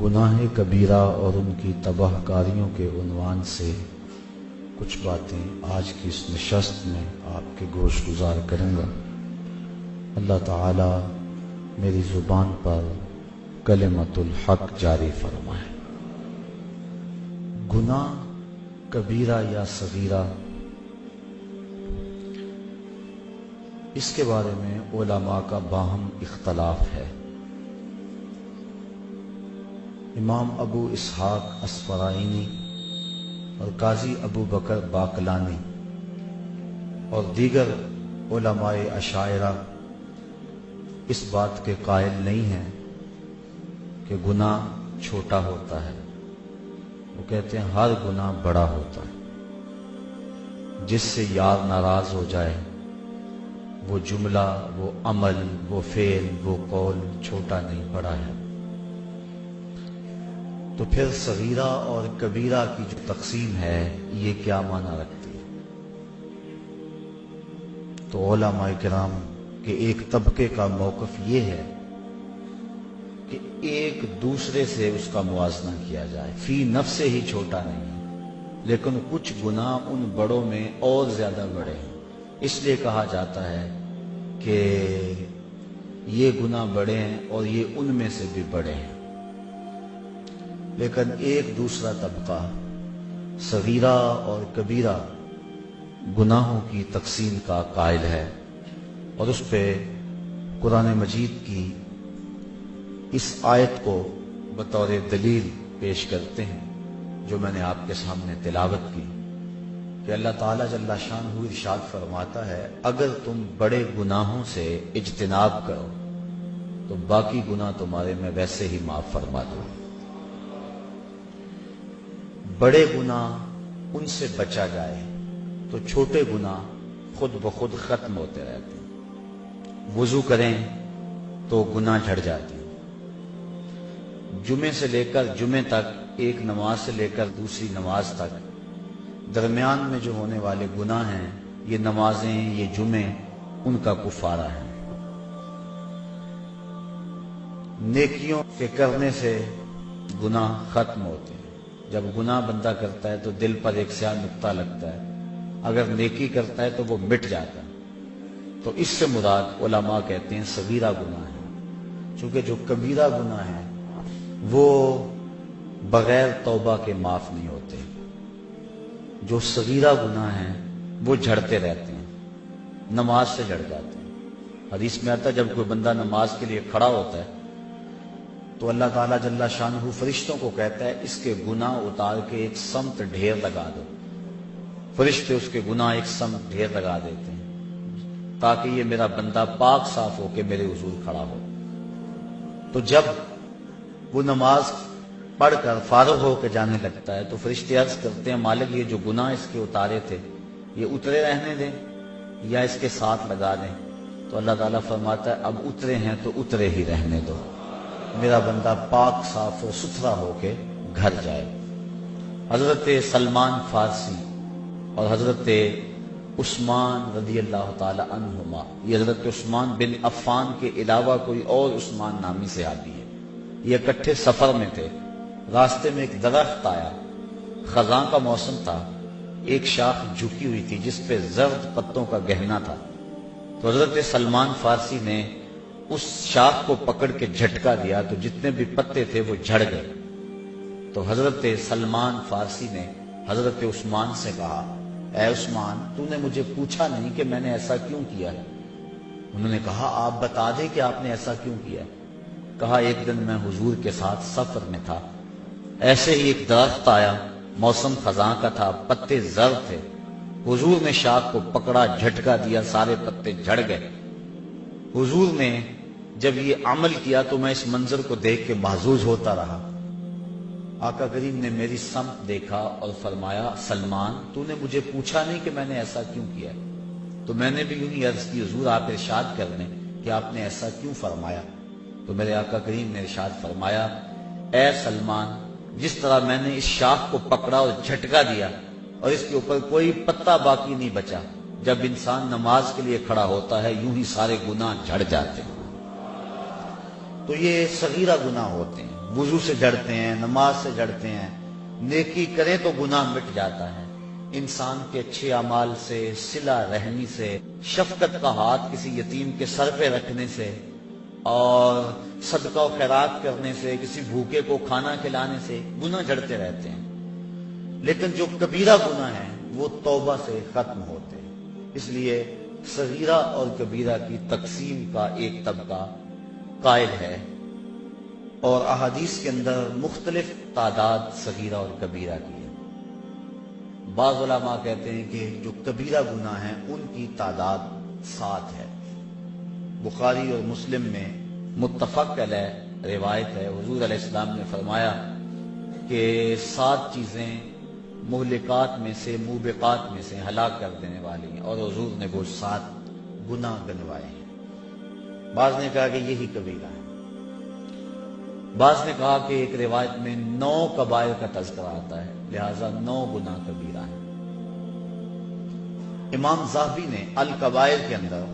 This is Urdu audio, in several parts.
گناہ کبیرہ اور ان کی تباہ کاریوں کے عنوان سے کچھ باتیں آج کی اس نشست میں آپ کے گوش گزار کروں گا۔ اللہ تعالی میری زبان پر کلمت الحق جاری فرمائے۔ گناہ کبیرہ یا صغیرہ، اس کے بارے میں علماء کا باہم اختلاف ہے۔ امام ابو اسحاق اسفرائینی اور قاضی ابو بکر باقلانی اور دیگر علماء اشاعرہ اس بات کے قائل نہیں ہیں کہ گناہ چھوٹا ہوتا ہے۔ وہ کہتے ہیں ہر گناہ بڑا ہوتا ہے۔ جس سے یار ناراض ہو جائے، وہ جملہ، وہ عمل، وہ فعل، وہ قول چھوٹا نہیں، بڑا ہے۔ تو پھر صغیرہ اور کبیرہ کی جو تقسیم ہے یہ کیا معنی رکھتی ہے؟ تو علماء کرام کے ایک طبقے کا موقف یہ ہے کہ ایک دوسرے سے اس کا موازنہ کیا جائے، فی نفس ہی چھوٹا نہیں ہے، لیکن کچھ گناہ ان بڑوں میں اور زیادہ بڑے ہیں، اس لیے کہا جاتا ہے کہ یہ گناہ بڑے ہیں اور یہ ان میں سے بھی بڑے ہیں۔ لیکن ایک دوسرا طبقہ صغیرہ اور کبیرہ گناہوں کی تقسیم کا قائل ہے، اور اس پہ قرآن مجید کی اس آیت کو بطور دلیل پیش کرتے ہیں جو میں نے آپ کے سامنے تلاوت کی، کہ اللہ تعالیٰ جل شانہ ارشاد فرماتا ہے اگر تم بڑے گناہوں سے اجتناب کرو تو باقی گناہ تمہارے میں ویسے ہی معاف فرما دو۔ بڑے گناہ ان سے بچا جائے تو چھوٹے گناہ خود بخود ختم ہوتے رہتے ہیں۔ وضو کریں تو گناہ جھڑ جاتے ہیں۔ جمعے سے لے کر جمعے تک، ایک نماز سے لے کر دوسری نماز تک درمیان میں جو ہونے والے گناہ ہیں، یہ نمازیں، یہ جمعے، ان کا کفارہ ہے۔ نیکیوں کے کرنے سے گناہ ختم ہوتے ہیں۔ جب گناہ بندہ کرتا ہے تو دل پر ایک سیاہ نقطہ لگتا ہے، اگر نیکی کرتا ہے تو وہ مٹ جاتا ہے۔ تو اس سے مراد علماء کہتے ہیں صغیرہ گناہ ہے، چونکہ جو کبیرہ گناہ ہے وہ بغیر توبہ کے معاف نہیں ہوتے۔ جو صغیرہ گناہ ہیں وہ جھڑتے رہتے ہیں، نماز سے جھڑ جاتے ہیں۔ حدیث میں آتا ہے جب کوئی بندہ نماز کے لیے کھڑا ہوتا ہے تو اللہ تعالیٰ جل شانہ فرشتوں کو کہتا ہے اس کے گناہ اتار کے ایک سمت ڈھیر لگا دو۔ فرشتے اس کے گناہ ایک سمت ڈھیر لگا دیتے ہیں تاکہ یہ میرا بندہ پاک صاف ہو کے میرے حضور کھڑا ہو۔ تو جب وہ نماز پڑھ کر فارغ ہو کے جانے لگتا ہے تو فرشتے عرض کرتے ہیں مالک یہ جو گناہ اس کے اتارے تھے یہ اترے رہنے دیں یا اس کے ساتھ لگا دیں؟ تو اللہ تعالیٰ فرماتا ہے اب اترے ہیں تو اترے ہی رہنے دو، میرا بندہ پاک صاف و ستھرا ہو کے گھر جائے۔ حضرت سلمان فارسی اور حضرت عثمان رضی اللہ تعالی عنہما، یہ حضرت عثمان بن عفان کے علاوہ کوئی اور عثمان نامی صحابی ہے، یہ اکٹھے سفر میں تھے۔ راستے میں ایک درخت آیا، خزاں کا موسم تھا، ایک شاخ جھکی ہوئی تھی جس پہ زرد پتوں کا گہنا تھا۔ تو حضرت سلمان فارسی نے اس شاخ کو پکڑ کے جھٹکا دیا تو جتنے بھی پتے تھے وہ جھڑ گئے۔ تو حضرت سلمان فارسی نے حضرت عثمان سے کہا اے عثمان تو نے مجھے پوچھا نہیں کہ میں نے ایسا کیوں کیا ہے؟ انہوں نے کہا آپ بتا دیں کہ آپ نے ایسا کیوں کیا ہے۔ کہا ایک دن میں حضور کے ساتھ سفر میں تھا، ایسے ہی ایک درخت آیا، موسم خزاں کا تھا، پتے زرد تھے، حضور نے شاخ کو پکڑا، جھٹکا دیا، سارے پتے جھڑ گئے۔ حضور نے جب یہ عمل کیا تو میں اس منظر کو دیکھ کے محظوظ ہوتا رہا۔ آقا کریم نے میری سمت دیکھا اور فرمایا سلمان تو نے مجھے پوچھا نہیں کہ میں نے ایسا کیوں کیا؟ تو میں نے بھی یوں ہی عرض کی حضور آپ ارشاد کر دیں کہ آپ نے ایسا کیوں فرمایا؟ تو میرے آقا کریم نے ارشاد فرمایا اے سلمان جس طرح میں نے اس شاخ کو پکڑا اور جھٹکا دیا اور اس کے اوپر کوئی پتا باقی نہیں بچا، جب انسان نماز کے لیے کھڑا ہوتا ہے یوں ہی سارے گناہ جھڑ جاتے ہیں۔ تو یہ صغیرہ گناہ ہوتے ہیں۔ وضو سے جڑتے ہیں، نماز سے جڑتے ہیں، نیکی کریں تو گناہ مٹ جاتا ہے۔ انسان کے اچھے اعمال سے، صلہ رحمی سے، شفقت کا ہاتھ کسی یتیم کے سر پہ رکھنے سے اور صدقہ و خیرات کرنے سے، کسی بھوکے کو کھانا کھلانے سے گناہ جڑتے رہتے ہیں۔ لیکن جو کبیرہ گناہ ہیں وہ توبہ سے ختم ہوتے ہیں۔ اس لیے صغیرہ اور کبیرہ کی تقسیم کا ایک طبقہ قائل ہے، اور احادیث کے اندر مختلف تعداد صغیرہ اور کبیرہ کی ہے۔ بعض علماء کہتے ہیں کہ جو کبیرہ گناہ ہیں ان کی تعداد 7 ہے۔ بخاری اور مسلم میں متفق علیہ روایت ہے، حضور علیہ السلام نے فرمایا کہ 7 چیزیں مہلکات میں سے، موبقات میں سے، ہلاک کر دینے والی ہیں، اور حضور نے وہ 7 گناہ گنوائے ہیں۔ بعض نے کہا کہ یہی کبیرہ ہے، بعض نے کہا کہ ایک روایت میں 9 کبائر کا تذکرہ آتا ہے، لہذا 9 گناہ کبیرہ ہیں۔ امام ذہبی نے الکبائر کے اندر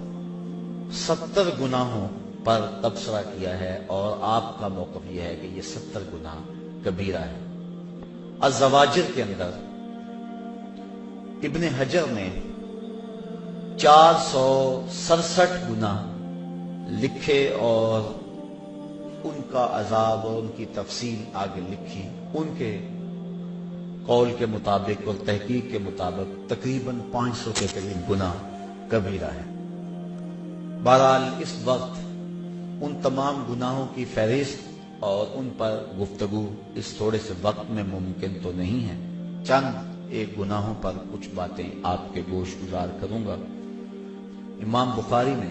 70 گناہوں پر تبصرہ کیا ہے، اور آپ کا موقف یہ ہے کہ یہ 70 گناہ کبیرہ ہے۔ الزواجر کے اندر ابن حجر نے 467 گناہ لکھے اور ان کا عذاب اور ان کی تفصیل آگے لکھی۔ ان کے قول کے مطابق اور تحقیق کے مطابق تقریباً 500 کے قریب گناہ کبیرہ ہے۔ بہرحال اس وقت ان تمام گناہوں کی فہرست اور ان پر گفتگو اس تھوڑے سے وقت میں ممکن تو نہیں ہے۔ چند ایک گناہوں پر کچھ باتیں آپ کے گوش گزار کروں گا۔ امام بخاری نے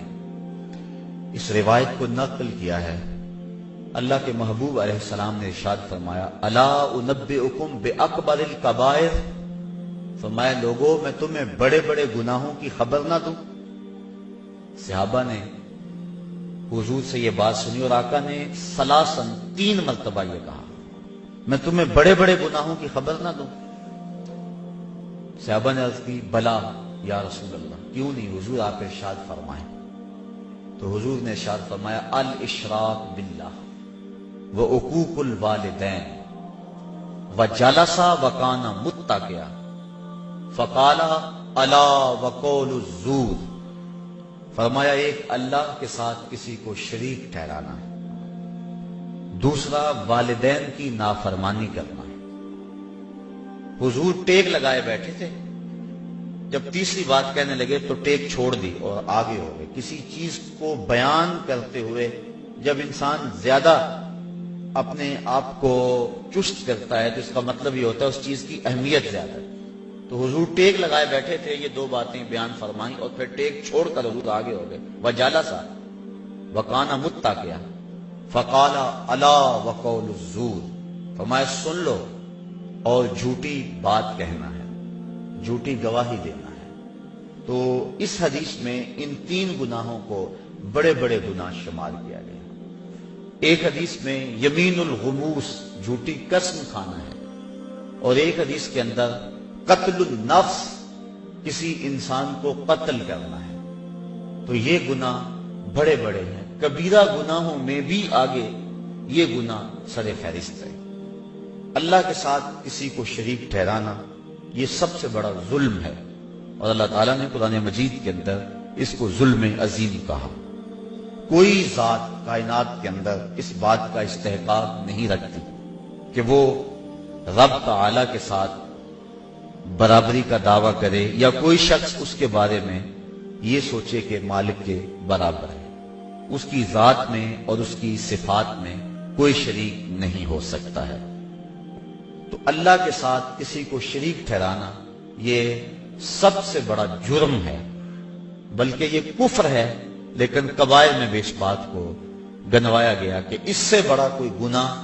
اس روایت کو نقل کیا ہے، اللہ کے محبوب علیہ السلام نے ارشاد فرمایا، الا انبئکم باکبر الکبائر، فرمایا لوگوں میں تمہیں بڑے بڑے گناہوں کی خبر نہ دوں؟ صحابہ نے حضور سے یہ بات سنی اور آقا نے ثلاثاً 3 مرتبہ یہ کہا، میں تمہیں بڑے بڑے گناہوں کی خبر نہ دوں؟ صحابہ نے عرض کی بلا یا رسول اللہ، کیوں نہیں حضور، آپ ارشاد فرمائیں۔ تو حضور نے ارشاد فرمایا، الاشراک باللہ وعقوق الوالدین وجلس وکان متکئا فقال الا وقول الزور، فرمایا ایک اللہ کے ساتھ کسی کو شریک ٹھہرانا ہے، دوسرا والدین کی نافرمانی کرنا ہے۔ حضور ٹیک لگائے بیٹھے تھے، جب تیسری بات کہنے لگے تو ٹیک چھوڑ دی اور آگے ہو گئے۔ کسی چیز کو بیان کرتے ہوئے جب انسان زیادہ اپنے آپ کو چست کرتا ہے تو اس کا مطلب یہ ہوتا ہے اس چیز کی اہمیت زیادہ ہے۔ تو حضور ٹیک لگائے بیٹھے تھے، یہ 2 باتیں بیان فرمائیں اور پھر ٹیک چھوڑ کر حضور آگے ہو گئے۔ وجلس وکان متکئا فقال الا وقول الزور، فرمایا سن لو اور جھوٹی بات کہنا ہے، جھوٹی گواہی دینا ہے۔ تو اس حدیث میں ان 3 گناہوں کو بڑے بڑے گناہ شمار کیا گیا۔ ایک حدیث میں یمین الغموس، جھوٹی قسم کھانا ہے، اور ایک حدیث کے اندر قتل النفس، کسی انسان کو قتل کرنا ہے۔ تو یہ گناہ بڑے بڑے ہیں۔ کبیرہ گناہوں میں بھی آگے یہ گناہ سر فہرست ہے۔ اللہ کے ساتھ کسی کو شریک ٹھہرانا یہ سب سے بڑا ظلم ہے، اور اللہ تعالیٰ نے قرآن مجید کے اندر اس کو ظلم عظیم کہا۔ کوئی ذات کائنات کے اندر اس بات کا استحقاق نہیں رکھتی کہ وہ رب تعالی کے ساتھ برابری کا دعویٰ کرے، یا کوئی شخص اس کے بارے میں یہ سوچے کہ مالک کے برابر ہے۔ اس کی ذات میں اور اس کی صفات میں کوئی شریک نہیں ہو سکتا ہے۔ تو اللہ کے ساتھ کسی کو شریک ٹھہرانا یہ سب سے بڑا جرم ہے، بلکہ یہ کفر ہے، لیکن کبائر میں بھی اس بات کو گنوایا گیا کہ اس سے بڑا کوئی گناہ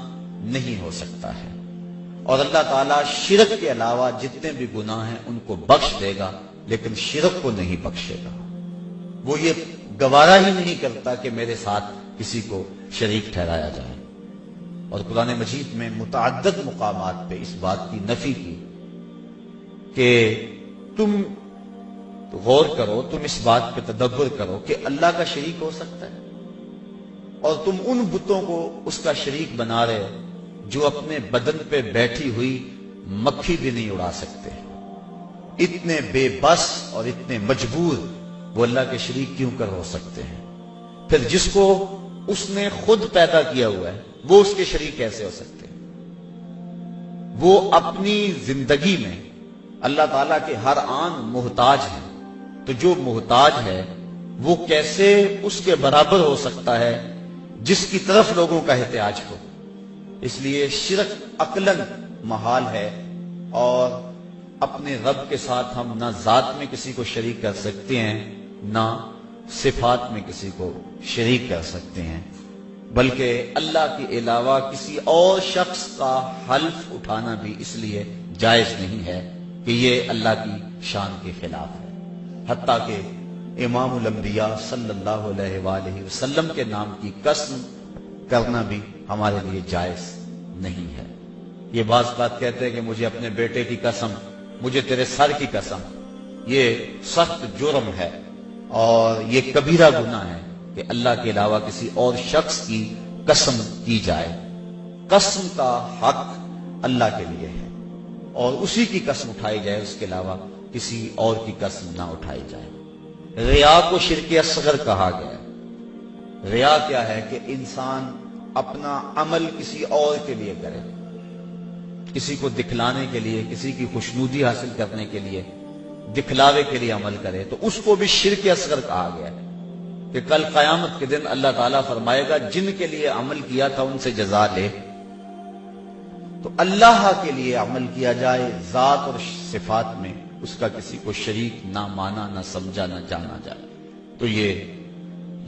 نہیں ہو سکتا ہے۔ اور اللہ تعالیٰ شرک کے علاوہ جتنے بھی گناہ ہیں ان کو بخش دے گا، لیکن شرک کو نہیں بخشے گا۔ وہ یہ گوارا ہی نہیں کرتا کہ میرے ساتھ کسی کو شریک ٹھہرایا جائے۔ اور قرآن مجید میں متعدد مقامات پہ اس بات کی نفی کی کہ تم غور کرو، تم اس بات پہ تدبر کرو کہ اللہ کا شریک ہو سکتا ہے، اور تم ان بتوں کو اس کا شریک بنا رہے ہو جو اپنے بدن پہ بیٹھی ہوئی مکھی بھی نہیں اڑا سکتے. اتنے بے بس اور اتنے مجبور وہ اللہ کے شریک کیوں کر ہو سکتے ہیں؟ پھر جس کو اس نے خود پیدا کیا ہوا ہے وہ اس کے شریک کیسے ہو سکتے ہیں؟ وہ اپنی زندگی میں اللہ تعالیٰ کے ہر آن محتاج ہیں، تو جو محتاج ہے وہ کیسے اس کے برابر ہو سکتا ہے جس کی طرف لوگوں کا احتیاج ہو؟ اس لیے شرک عقلاً محال ہے، اور اپنے رب کے ساتھ ہم نہ ذات میں کسی کو شریک کر سکتے ہیں نہ صفات میں کسی کو شریک کر سکتے ہیں، بلکہ اللہ کے علاوہ کسی اور شخص کا حلف اٹھانا بھی اس لیے جائز نہیں ہے کہ یہ اللہ کی شان کے خلاف ہے. حتیٰ کہ امام الانبیاء صلی اللہ علیہ وآلہ وسلم کے نام کی قسم کرنا بھی ہمارے لیے جائز نہیں ہے. یہ بعض بات کہتے ہیں کہ مجھے اپنے بیٹے کی قسم، مجھے تیرے سر کی قسم، یہ سخت جرم ہے اور یہ کبیرہ گناہ ہے کہ اللہ کے علاوہ کسی اور شخص کی قسم کی جائے. قسم کا حق اللہ کے لیے ہے اور اسی کی قسم اٹھائی جائے، اس کے علاوہ کسی اور کی قسم نہ اٹھائی جائے. ریا کو شرک اصغر کہا گیا ہے. ریا کیا ہے کہ انسان اپنا عمل کسی اور کے لیے کرے، کسی کو دکھلانے کے لیے، کسی کی خوشنودی حاصل کرنے کے لیے، دکھلاوے کے لیے عمل کرے، تو اس کو بھی شرک اصغر کہا گیا ہے کہ کل قیامت کے دن اللہ تعالیٰ فرمائے گا جن کے لیے عمل کیا تھا ان سے جزا لے. تو اللہ کے لیے عمل کیا جائے ذات اور صفات میں، اس کا کسی کو شریک نہ مانا، نہ سمجھا، نہ جانا جائے، تو یہ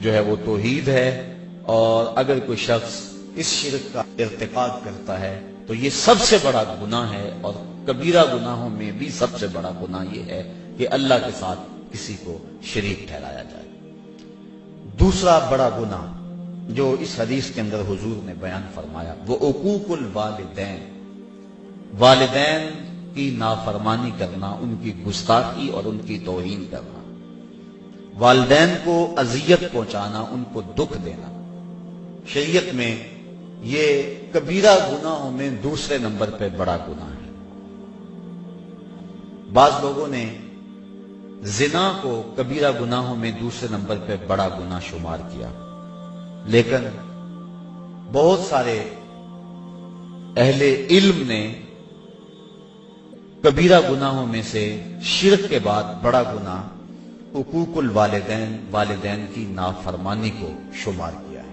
جو ہے وہ توحید ہے. اور اگر کوئی شخص اس شرک کا ارتکاب کرتا ہے تو یہ سب سے بڑا گناہ ہے، اور کبیرہ گناہوں میں بھی سب سے بڑا گناہ یہ ہے کہ اللہ کے ساتھ کسی کو شریک ٹھہرایا جائے. دوسرا بڑا گناہ جو اس حدیث کے اندر حضور نے بیان فرمایا وہ عقوق الوالدین، والدین کی نافرمانی کرنا، ان کی گستاخی اور ان کی توہین کرنا، والدین کو اذیت پہنچانا، ان کو دکھ دینا. شریعت میں یہ کبیرہ گناہوں میں دوسرے نمبر پہ بڑا گناہ ہے. بعض لوگوں نے زنا کو کبیرہ گناہوں میں دوسرے نمبر پہ بڑا گناہ شمار کیا، لیکن بہت سارے اہل علم نے کبیرہ گناہوں میں سے شرک کے بعد بڑا گناہ حقوق الوالدین، والدین کی نافرمانی کو شمار کیا ہے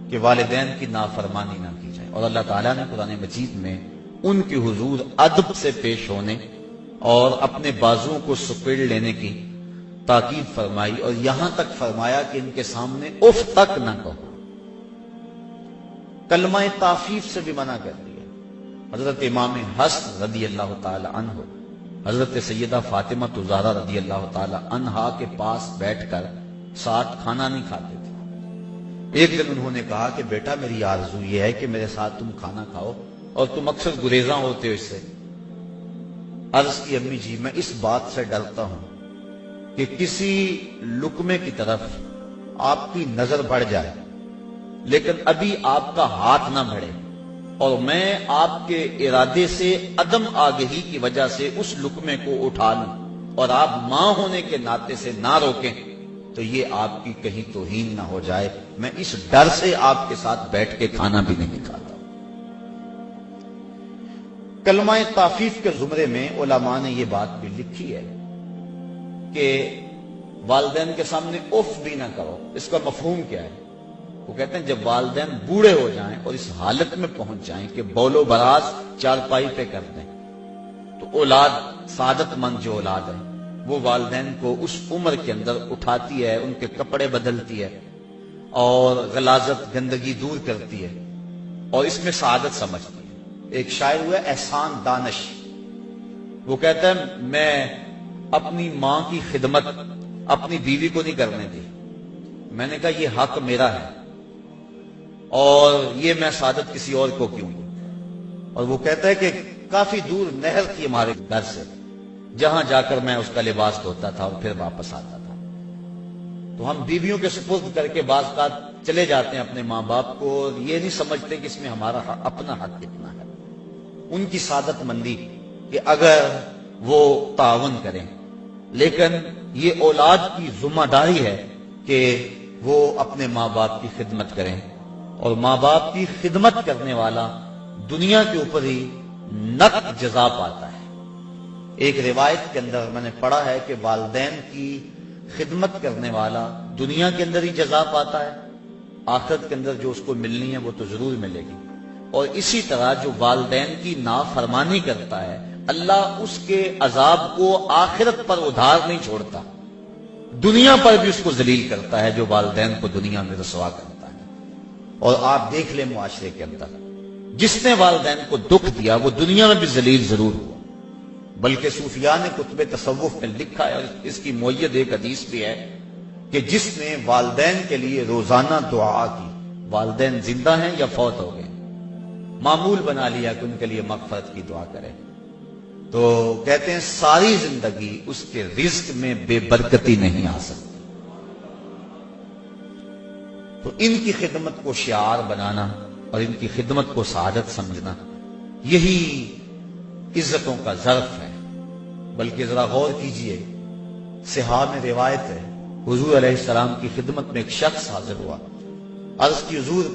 کہ والدین کی نافرمانی نہ کی جائے. اور اللہ تعالیٰ نے قرآن مجید میں ان کے حضور ادب سے پیش ہونے اور اپنے بازوؤں کو سپیڑ لینے کی تاکید فرمائی، اور یہاں تک فرمایا کہ ان کے سامنے اف تک نہ کہو. کلمہ تعفیف سے بھی منع کر دیا. حضرت امام حسن رضی اللہ تعالی عنہ حضرت سیدہ فاطمہ زہرا رضی اللہ تعالی عنہا کے پاس بیٹھ کر ساتھ کھانا نہیں کھاتے تھے. ایک دن انہوں نے کہا کہ بیٹا میری آرزو یہ ہے کہ میرے ساتھ تم کھانا کھاؤ، اور تم اکثر گریزاں ہوتے ہو اس سے. عرض کی امی جی میں اس بات سے ڈرتا ہوں کہ کسی لقمے کی طرف آپ کی نظر بڑھ جائے لیکن ابھی آپ کا ہاتھ نہ بڑھے، اور میں آپ کے ارادے سے عدم آگہی کی وجہ سے اس لقمے کو اٹھا لوں اور آپ ماں ہونے کے ناطے سے نہ روکیں تو یہ آپ کی کہیں توہین نہ ہو جائے. میں اس ڈر سے آپ کے ساتھ بیٹھ کے کھانا بھی نہیں کھاتا. کلمہ تعفیف کے زمرے میں علماء نے یہ بات بھی لکھی ہے کہ والدین کے سامنے اف بھی نہ کرو. اس کا مفہوم کیا ہے؟ وہ کہتے ہیں جب والدین بوڑھے ہو جائیں اور اس حالت میں پہنچ جائیں کہ بول و براز چارپائی پہ کر دیں، تو اولاد، سعادت مند جو اولاد ہے وہ والدین کو اس عمر کے اندر اٹھاتی ہے، ان کے کپڑے بدلتی ہے اور غلاظت، گندگی دور کرتی ہے اور اس میں سعادت سمجھتی ہے. ایک شاعر ہوا احسان دانش، وہ کہتا ہے میں اپنی ماں کی خدمت اپنی بیوی کو نہیں کرنے دی. میں نے کہا یہ حق میرا ہے اور یہ میں سعادت کسی اور کو کیوں دوں. اور وہ کہتا ہے کہ کافی دور نہر تھی ہمارے گھر سے جہاں جا کر میں اس کا لباس دھوتا تھا اور پھر واپس آتا تھا. تو ہم بیویوں کے سپرد کر کے بعض اوقات چلے جاتے ہیں اپنے ماں باپ کو اور یہ نہیں سمجھتے کہ اس میں ہمارا اپنا حق کتنا ہے. ان کی سعادت مندی کہ اگر وہ تعاون کریں، لیکن یہ اولاد کی ذمہ داری ہے کہ وہ اپنے ماں باپ کی خدمت کریں، اور ماں باپ کی خدمت کرنے والا دنیا کے اوپر ہی نقد جزا پاتا ہے. ایک روایت کے اندر میں نے پڑھا ہے کہ والدین کی خدمت کرنے والا دنیا کے اندر ہی جزا پاتا ہے، آخرت کے اندر جو اس کو ملنی ہے وہ تو ضرور ملے گی. اور اسی طرح جو والدین کی نافرمانی کرتا ہے اللہ اس کے عذاب کو آخرت پر ادھار نہیں چھوڑتا، دنیا پر بھی اس کو ذلیل کرتا ہے جو والدین کو دنیا میں رسوا کرتا ہے. اور آپ دیکھ لیں معاشرے کے اندر جس نے والدین کو دکھ دیا وہ دنیا میں بھی ذلیل ضرور ہوا. بلکہ صوفیاء نے کتب تصوف میں لکھا ہے، اور اس کی مؤید ایک حدیث بھی ہے کہ جس نے والدین کے لیے روزانہ دعا کی، والدین زندہ ہیں یا فوت ہو گئے، معمول بنا لیا کہ ان کے لیے مغفرت کی دعا کرے، تو کہتے ہیں ساری زندگی اس کے رزق میں بے برکتی نہیں آ سکتی. تو ان کی خدمت کو شعار بنانا اور ان کی خدمت کو سعادت سمجھنا یہی عزتوں کا ظرف ہے. بلکہ ذرا غور کیجئے، صحاح میں روایت ہے حضور علیہ السلام کی خدمت میں ایک شخص حاضر ہوا، عرض کی حضور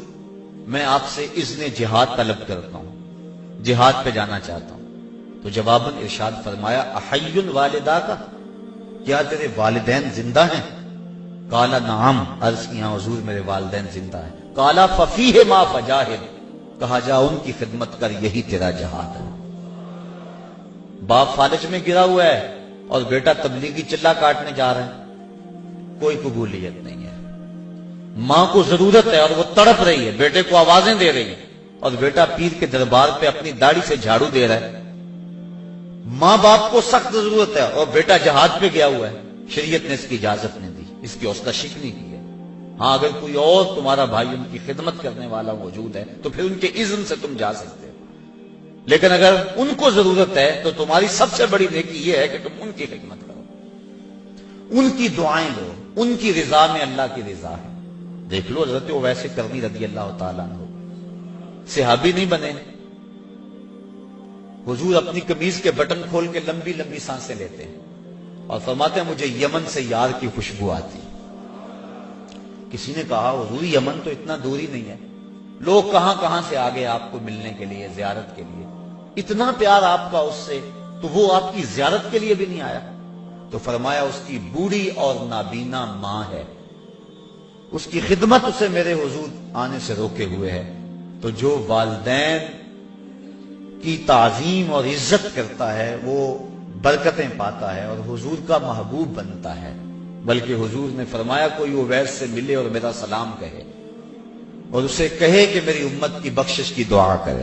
میں آپ سے اذن جہاد طلب کرتا ہوں، جہاد پہ جانا چاہتا ہوں. تو جواباً ارشاد فرمایا احی والدہ کا، کیا تیرے والدین زندہ ہیں؟ قالا نعم، عرض کیا حضور میرے والدین زندہ ہیں. قالا ففیہ ما فجاہد، کہا جا ان کی خدمت کر، یہی تیرا جہاد ہے. باپ فالج میں گرا ہوا ہے اور بیٹا تبلیغی چلہ کاٹنے جا رہا ہے، کوئی قبولیت نہیں ہے. ماں کو ضرورت ہے اور وہ تڑپ رہی ہے، بیٹے کو آوازیں دے رہی ہے، اور بیٹا پیر کے دربار پہ اپنی داڑھی سے جھاڑو دے رہا ہے. ماں باپ کو سخت ضرورت ہے اور بیٹا جہاد پہ گیا ہوا ہے، شریعت نے اس کی اجازت نہیں دی، اس کی حوصلہ شکنی کی ہے. ہاں اگر کوئی اور تمہارا بھائی ان کی خدمت کرنے والا موجود ہے تو پھر ان کے اذن سے تم جا سکتے ہو، لیکن اگر ان کو ضرورت ہے تو تمہاری سب سے بڑی نیکی یہ ہے کہ تم ان کی خدمت کرو، ان کی دعائیں لو، ان کی رضا میں اللہ کی رضا ہے. دیکھ لو حضرت اویس کرنی رضی اللہ تعالیٰ عنہ صحابی نہیں بنے، حضور اپنی قمیض کے بٹن کھول کے لمبی لمبی سانسیں لیتے ہیں اور فرماتے ہیں مجھے یمن سے یار کی خوشبو آتی. کسی نے کہا حضور یمن تو اتنا دور ہی نہیں ہے، لوگ کہاں کہاں سے آگے آپ کو ملنے کے لیے، زیارت کے لیے، اتنا پیار آپ کا اس سے، تو وہ آپ کی زیارت کے لیے بھی نہیں آیا؟ تو فرمایا اس کی بوڑھی اور نابینا ماں ہے، اس کی خدمت اسے میرے حضور آنے سے روکے ہوئے ہے. تو جو والدین کی تعظیم اور عزت کرتا ہے وہ برکتیں پاتا ہے اور حضور کا محبوب بنتا ہے. بلکہ حضور نے فرمایا کوئی اویس سے ملے اور میرا سلام کہے اور اسے کہے کہ میری امت کی بخشش کی دعا کرے،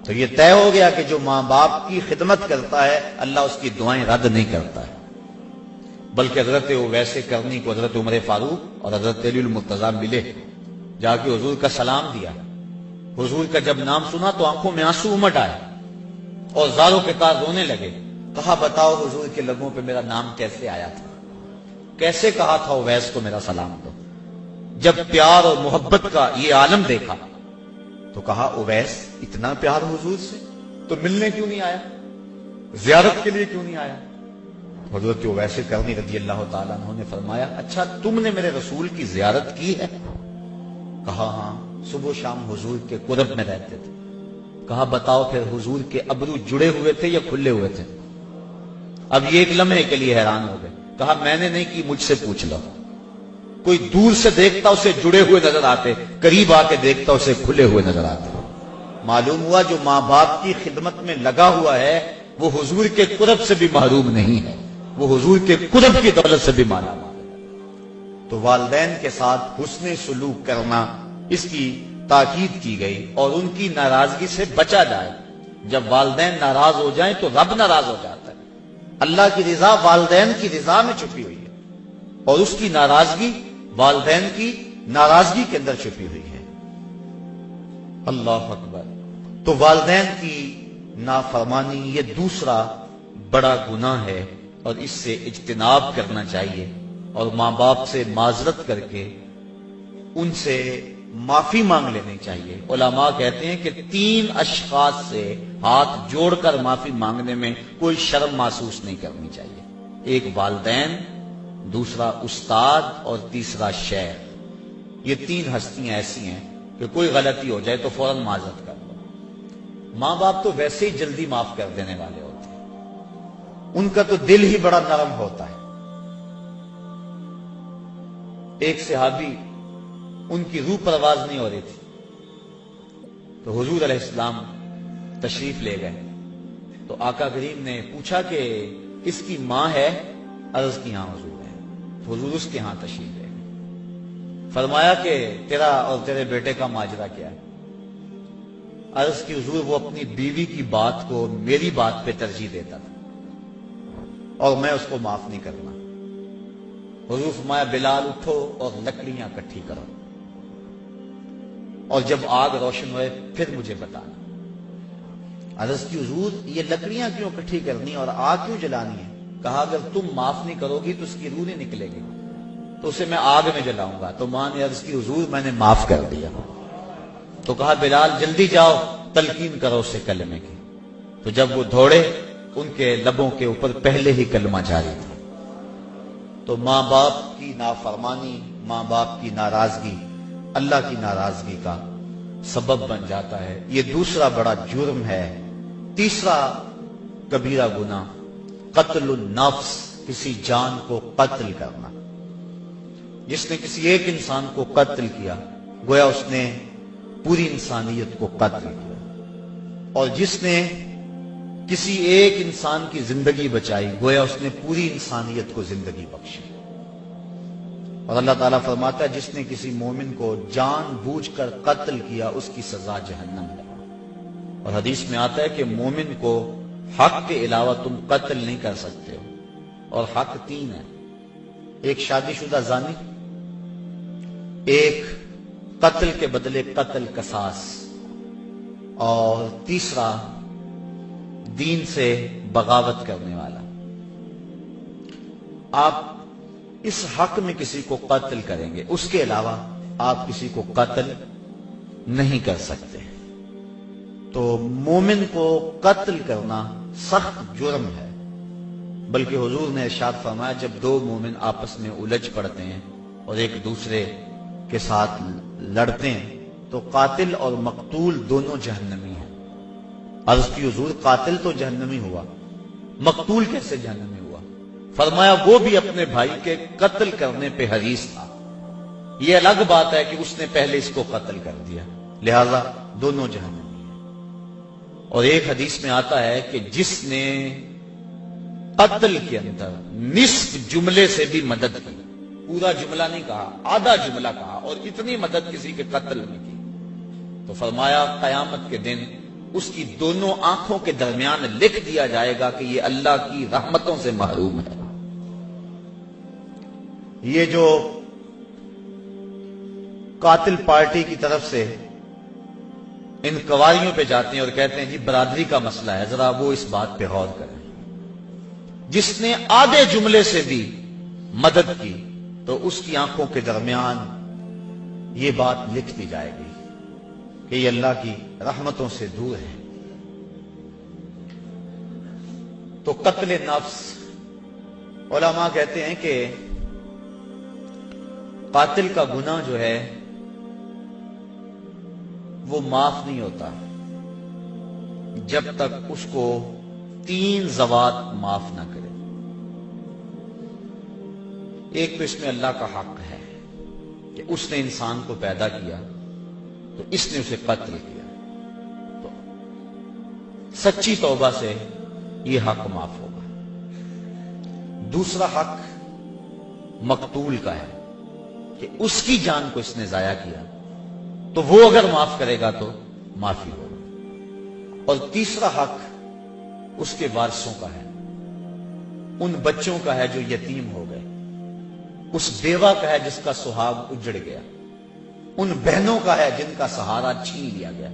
تو یہ طے ہو گیا کہ جو ماں باپ کی خدمت کرتا ہے اللہ اس کی دعائیں رد نہیں کرتا ہے. بلکہ حضرت اویس کرنی کو حضرت عمر فاروق اور حضرت علی المرتضیٰ ملے، جا کے حضور کا سلام دیا. حضور کا جب نام سنا تو آنکھوں میں آنسو امٹ آئے اور زاروں کے تار رونے لگے. کہا بتاؤ حضور کے لبوں پہ میرا نام کیسے آیا تھا، کیسے کہا تھا اویس کو میرا سلام دو؟ جب پیار اور محبت کا یہ عالم دیکھا تو کہا اویس اتنا پیار حضور سے تو ملنے کیوں نہیں آیا، زیارت کے لیے کیوں نہیں آیا؟ حضرت اویس کرنی رضی اللہ تعالیٰ عنہ نے فرمایا اچھا تم نے میرے رسول کی زیارت کی ہے؟ کہا ہاں، صبح و شام حضور کے قرب میں رہتے تھے. کہا بتاؤ پھر حضور کے ابرو جڑے ہوئے تھے یا کھلے ہوئے تھے؟ اب یہ ایک لمحے کے لیے حیران ہو گئے. کہا میں نے نہیں کی، مجھ سے پوچھ لو. کوئی دور سے دیکھتا اسے جڑے ہوئے نظر آتے، قریب آ کے دیکھتا اسے کھلے ہوئے نظر آتے. معلوم ہوا جو ماں باپ کی خدمت میں لگا ہوا ہے وہ حضور کے قرب سے بھی محروم نہیں ہے، وہ حضور کے قرب کی دولت سے بھی مالا مال ہے. تو والدین کے ساتھ حسن سلوک کرنا اس کی تاکید کی گئی اور ان کی ناراضگی سے بچا جائے. جب والدین ناراض ہو جائیں تو رب ناراض ہو جاتا ہے. اللہ کی رضا والدین کی رضا میں چھپی ہوئی ہے اور اس کی ناراضگی والدین کی ناراضگی کے اندر چھپی ہوئی ہے. اللہ اکبر. تو والدین کی نافرمانی یہ دوسرا بڑا گناہ ہے اور اس سے اجتناب کرنا چاہیے اور ماں باپ سے معذرت کر کے ان سے معافی مانگ لینی چاہیے۔ علماء کہتے ہیں کہ 3 اشخاص سے ہاتھ جوڑ کر معافی مانگنے میں کوئی شرم محسوس نہیں کرنی چاہیے۔ ایک والدین، دوسرا استاد اور تیسرا شیخ۔ یہ 3 ہستیاں ایسی ہیں کہ کوئی غلطی ہو جائے تو فوراً معذرت کر لو۔ ماں باپ تو ویسے ہی جلدی معاف کر دینے والے ہوتے ہیں، ان کا تو دل ہی بڑا نرم ہوتا ہے۔ ایک صحابی، ان کی روح پرواز نہیں ہو رہی تھی، تو حضور علیہ السلام تشریف لے گئے۔ تو آقا کریم نے پوچھا کہ اس کی ماں ہے؟ عرض کی ہاں حضور ہے۔ تو حضور اس کے ہاں تشریف لے گئے۔ فرمایا کہ تیرا اور تیرے بیٹے کا ماجرا کیا ہے؟ عرض کی حضور وہ اپنی بیوی کی بات کو میری بات پہ ترجیح دیتا تھا اور میں اس کو معاف نہیں کرنا۔ حضور فرمایا بلال اٹھو اور لکڑیاں اکٹھی کرو، اور جب آگ روشن ہوئے پھر مجھے بتانا۔ عرض کی حضور یہ لکڑیاں کیوں اکٹھی کرنی اور آگ کیوں جلانی ہے؟ کہا اگر تم معاف نہیں کرو گی تو اس کی روح نہیں نکلے گی، تو اسے میں آگ میں جلاؤں گا۔ تو ماں نے عرض کی حضور میں نے معاف کر دیا۔ تو کہا بلال جلدی جاؤ تلقین کرو اسے کلمے کی۔ تو جب وہ دوڑے ان کے لبوں کے اوپر پہلے ہی کلمہ جاری تھا۔ تو ماں باپ کی نافرمانی، ماں باپ کی ناراضگی اللہ کی ناراضگی کا سبب بن جاتا ہے۔ یہ دوسرا بڑا جرم ہے۔ تیسرا کبیرہ گناہ قتل النفس، کسی جان کو قتل کرنا۔ جس نے کسی ایک انسان کو قتل کیا گویا اس نے پوری انسانیت کو قتل کیا، اور جس نے کسی ایک انسان کی زندگی بچائی گویا اس نے پوری انسانیت کو زندگی بخشی۔ اور اللہ تعالیٰ فرماتا ہے جس نے کسی مومن کو جان بوجھ کر قتل کیا اس کی سزا جہنم ہے۔ اور حدیث میں آتا ہے کہ مومن کو حق کے علاوہ تم قتل نہیں کر سکتے ہو، اور حق 3 ہے۔ ایک شادی شدہ زانی، ایک قتل کے بدلے قتل قصاص، اور تیسرا دین سے بغاوت کرنے والا۔ آپ اس حق میں کسی کو قتل کریں گے، اس کے علاوہ آپ کسی کو قتل نہیں کر سکتے۔ تو مومن کو قتل کرنا سخت جرم ہے، بلکہ حضور نے ارشاد فرمایا جب 2 مومن آپس میں الجھ پڑتے ہیں اور ایک دوسرے کے ساتھ لڑتے ہیں تو قاتل اور مقتول دونوں جہنمی ہیں۔ عرض کی حضور قاتل تو جہنمی ہوا، مقتول کیسے جہنمی ہوا؟ فرمایا وہ بھی اپنے بھائی کے قتل کرنے پہ حریص تھا، یہ الگ بات ہے کہ اس نے پہلے اس کو قتل کر دیا، لہذا دونوں جہنمی ہیں۔ اور ایک حدیث میں آتا ہے کہ جس نے قتل کے اندر نصف جملے سے بھی مدد کی، پورا جملہ نہیں کہا، آدھا جملہ کہا، اور اتنی مدد کسی کے قتل میں کی، تو فرمایا قیامت کے دن اس کی دونوں آنکھوں کے درمیان لکھ دیا جائے گا کہ یہ اللہ کی رحمتوں سے محروم ہے۔ یہ جو قاتل پارٹی کی طرف سے انکوائریوں پہ جاتے ہیں اور کہتے ہیں جی برادری کا مسئلہ ہے، ذرا وہ اس بات پہ غور کریں، جس نے آدھے جملے سے بھی مدد کی تو اس کی آنکھوں کے درمیان یہ بات لکھ دی جائے گی کہ یہ اللہ کی رحمتوں سے دور ہے۔ تو قتل نفس، علماء کہتے ہیں کہ قاتل کا گناہ جو ہے وہ معاف نہیں ہوتا جب تک اس کو 3 ذوات معاف نہ کرے۔ ایک تو اس میں اللہ کا حق ہے کہ اس نے انسان کو پیدا کیا تو اس نے اسے قتل کیا، تو سچی توبہ سے یہ حق معاف ہوگا۔ دوسرا حق مقتول کا ہے کہ اس کی جان کو اس نے ضائع کیا تو وہ اگر معاف کرے گا تو معافی ہوگی۔ اور تیسرا حق اس کے وارثوں کا ہے، ان بچوں کا ہے جو یتیم ہو گئے، اس بیوہ کا ہے جس کا سہاگ اجڑ گیا، ان بہنوں کا ہے جن کا سہارا چھین لیا گیا،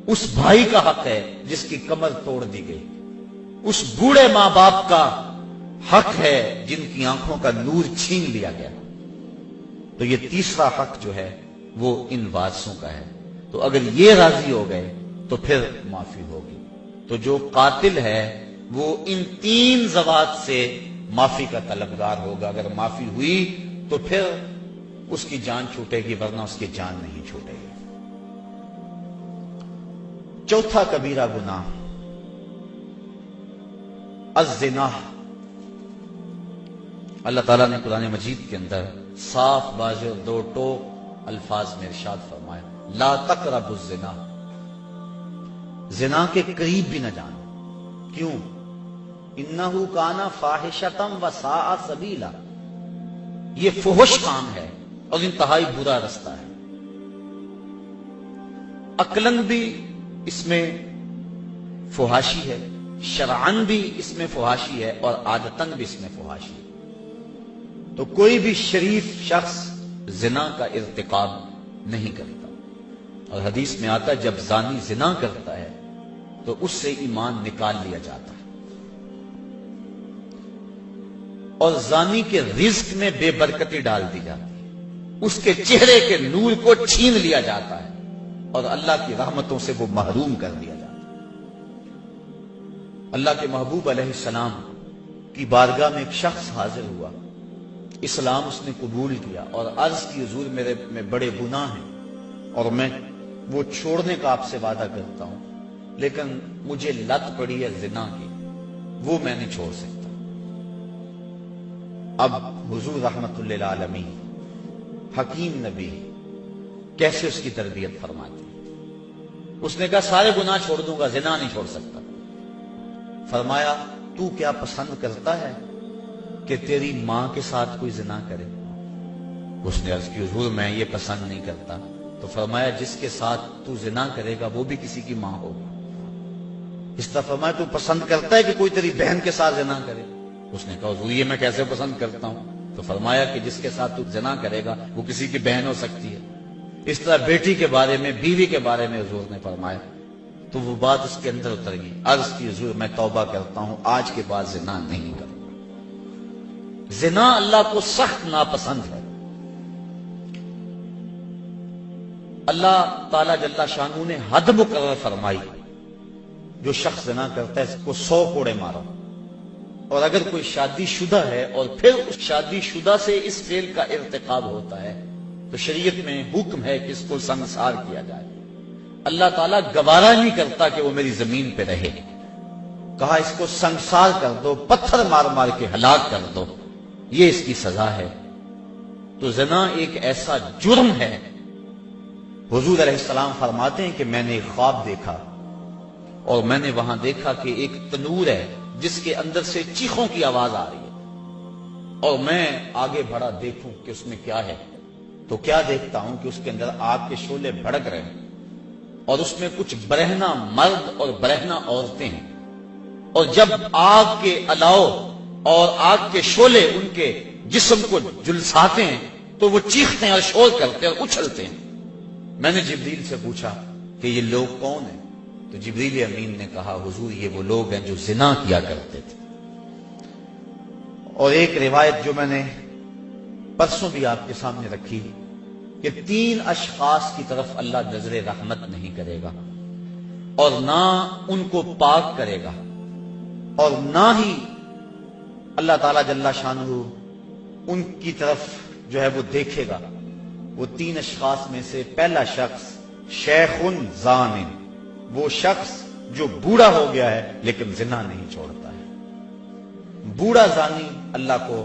اس بھائی کا حق ہے جس کی کمر توڑ دی گئی، اس بوڑھے ماں باپ کا حق ہے جن کی آنکھوں کا نور چھین لیا گیا۔ تو یہ تیسرا حق جو ہے وہ ان وارثوں کا ہے. تو اگر یہ راضی ہو گئے تو پھر معافی ہوگی. تو جو قاتل ہے وہ ان 3 ذوات سے معافی کا طلبگار ہوگا. اگر معافی ہوئی تو پھر اس کی جان چھوٹے گی، ورنہ اس کی جان نہیں چھوٹے گی. چوتھا کبیرہ گناہ الزنا. اللہ تعالیٰ نے قرآن مجید کے اندر صاف واضح اور 2 ٹوک الفاظ میں ارشاد فرمایا لا تقربوا الزنا. زنا کے قریب بھی نہ جانا. کیوں؟ انہ کان فاحشۃ وساء سبیلا. یہ فحش کام ہے اور انتہائی برا رستہ ہے. عقلاً بھی اس میں فحاشی ہے، شرعاً بھی اس میں فحاشی ہے، اور عادتاً بھی اس میں فحاشی ہے. تو کوئی بھی شریف شخص زنا کا ارتکاب نہیں کرتا. اور حدیث میں آتا ہے جب زانی زنا کرتا ہے تو اس سے ایمان نکال لیا جاتا ہے، اور زانی کے رزق میں بے برکتی ڈال دی جاتی ہے، اس کے چہرے کے نور کو چھین لیا جاتا ہے، اور اللہ کی رحمتوں سے وہ محروم کر دیا جاتا ہے. اللہ کے محبوب علیہ السلام کی بارگاہ میں ایک شخص حاضر ہوا. اسلام اس نے قبول کیا اور عرض کی حضور میرے میں بڑے گناہ ہیں اور میں وہ چھوڑنے کا آپ سے وعدہ کرتا ہوں، لیکن مجھے لت پڑی ہے زنا کی، وہ میں نہیں چھوڑ سکتا. اب حضور رحمت اللہ العالمین حکیم نبی کیسے اس کی تربیت فرماتے ہیں. اس نے کہا سارے گناہ چھوڑ دوں گا، زنا نہیں چھوڑ سکتا. فرمایا تو کیا پسند کرتا ہے کہ تیری ماں کے ساتھ کوئی زنا کرے؟ اس نے عرض کی حضور میں یہ پسند نہیں کرتا. تو فرمایا جس کے ساتھ تو زنا کرے گا وہ بھی کسی کی ماں ہوگا. اس طرح فرمایا تو پسند کرتا ہے کہ کوئی تیری بہن کے ساتھ زنا کرے؟ اس نے کہا حضور یہ میں کیسے پسند کرتا ہوں. تو فرمایا کہ جس کے ساتھ تو زنا کرے گا وہ کسی کی بہن ہو سکتی ہے. اس طرح بیٹی کے بارے میں، بیوی کے بارے میں حضور نے فرمایا. تو وہ بات اس کے اندر اتر گئی. عرض کی حضور میں توبہ کرتا ہوں، آج کے بعد زنا نہیں کروں. زنا اللہ کو سخت ناپسند ہے. اللہ تعالیٰ جل شانہ نے حد مقرر فرمائی، جو شخص زنا کرتا ہے اس کو 100 کوڑے مارو. اور اگر کوئی شادی شدہ ہے اور پھر اس شادی شدہ سے اس فعل کا ارتکاب ہوتا ہے تو شریعت میں حکم ہے کہ اس کو سنسار کیا جائے. اللہ تعالیٰ گوارا نہیں کرتا کہ وہ میری زمین پہ رہے. کہا اس کو سنسار کر دو، پتھر مار مار کے ہلاک کر دو، یہ اس کی سزا ہے. تو زنا ایک ایسا جرم ہے. حضور علیہ السلام فرماتے ہیں کہ میں نے ایک خواب دیکھا اور میں نے وہاں دیکھا کہ ایک تنور ہے جس کے اندر سے چیخوں کی آواز آ رہی ہے، اور میں آگے بڑھا دیکھوں کہ اس میں کیا ہے. تو کیا دیکھتا ہوں کہ اس کے اندر آگ کے شعلے بھڑک رہے ہیں، اور اس میں کچھ برہنہ مرد اور برہنہ عورتیں ہیں. اور جب آگ کے الاؤ اور آگ کے شعلے ان کے جسم کو جلساتے ہیں تو وہ چیختے ہیں اور شور کرتے ہیں اور اچھلتے ہیں. میں نے جبریل سے پوچھا کہ یہ لوگ کون ہیں؟ تو جبریل امین نے کہا حضور یہ وہ لوگ ہیں جو زنا کیا کرتے تھے. اور ایک روایت جو میں نے پرسوں بھی آپ کے سامنے رکھی کہ 3 اشخاص کی طرف اللہ نظر رحمت نہیں کرے گا، اور نہ ان کو پاک کرے گا، اور نہ ہی اللہ تعالیٰ جل شانہ ان کی طرف جو ہے وہ دیکھے گا. وہ 3 اشخاص میں سے پہلا شخص شیخ زان، وہ شخص جو بوڑھا ہو گیا ہے لیکن زنا نہیں چھوڑتا ہے. بوڑھا زانی اللہ کو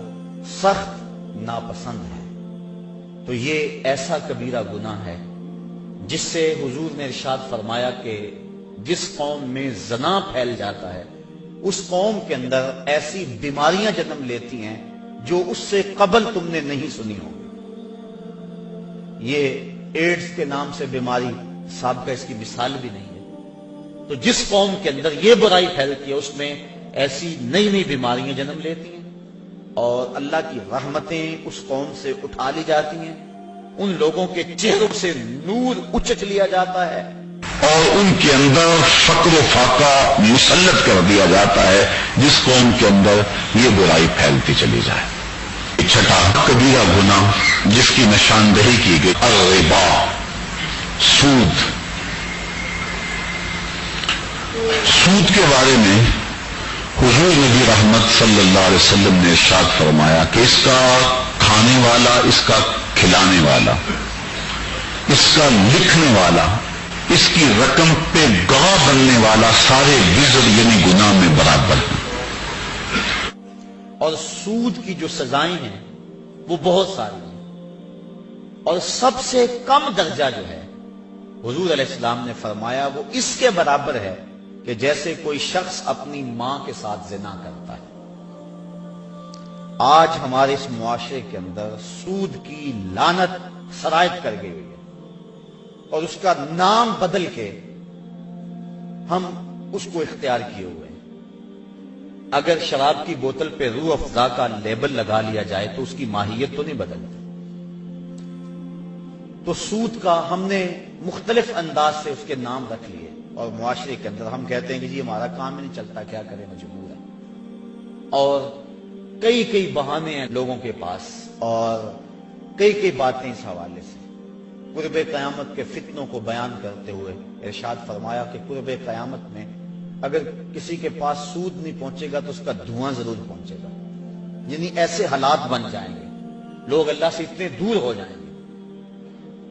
سخت ناپسند ہے. تو یہ ایسا کبیرہ گناہ ہے جس سے حضور نے ارشاد فرمایا کہ جس قوم میں زنا پھیل جاتا ہے اس قوم کے اندر ایسی بیماریاں جنم لیتی ہیں جو اس سے قبل تم نے نہیں سنی ہوں. یہ ایڈز کے نام سے بیماری سابقہ اس کی مثال بھی نہیں ہے. تو جس قوم کے اندر یہ برائی پھیلتی ہے اس میں ایسی نئی نئی بیماریاں جنم لیتی ہیں اور اللہ کی رحمتیں اس قوم سے اٹھا لی جاتی ہیں. ان لوگوں کے چہروں سے نور اچک لیا جاتا ہے اور ان کے اندر فقر و فاقہ مسلط کر دیا جاتا ہے جس قوم کے اندر یہ برائی پھیلتی چلی جائے. چھٹا کبیرہ گناہ جس کی نشاندہی کی گئی الربا، سود۔ سود کے بارے میں حضور نبی رحمت صلی اللہ علیہ وسلم نے ارشاد فرمایا کہ اس کا کھانے والا، اس کا کھلانے والا، اس کا لکھنے والا، اس کی رقم پہ گواہ بننے والا سارے وزر یعنی گناہ میں برابر ہیں۔ اور سود کی جو سزائیں ہیں وہ بہت ساری ہیں، اور سب سے کم درجہ جو ہے حضور علیہ السلام نے فرمایا وہ اس کے برابر ہے کہ جیسے کوئی شخص اپنی ماں کے ساتھ زنا کرتا ہے۔ آج ہمارے اس معاشرے کے اندر سود کی لعنت سرایت کر گئی ہوئی ہے، اور اس کا نام بدل کے ہم اس کو اختیار کیے ہوئے ہیں۔ اگر شراب کی بوتل پہ روح افزا کا لیبل لگا لیا جائے تو اس کی ماہیت تو نہیں بدلتی۔ تو سود کا ہم نے مختلف انداز سے اس کے نام رکھ لیے، اور معاشرے کے اندر ہم کہتے ہیں کہ جی ہمارا کام ہی نہیں چلتا، کیا کریں، مجبور ہے۔ اور کئی بہانے ہیں لوگوں کے پاس، اور کئی باتیں اس حوالے سے۔ قرب قیامت کے فتنوں کو بیان کرتے ہوئے ارشاد فرمایا کہ قرب قیامت میں اگر کسی کے پاس سود نہیں پہنچے گا تو اس کا دھواں ضرور پہنچے گا، یعنی ایسے حالات بن جائیں گے، لوگ اللہ سے اتنے دور ہو جائیں گے۔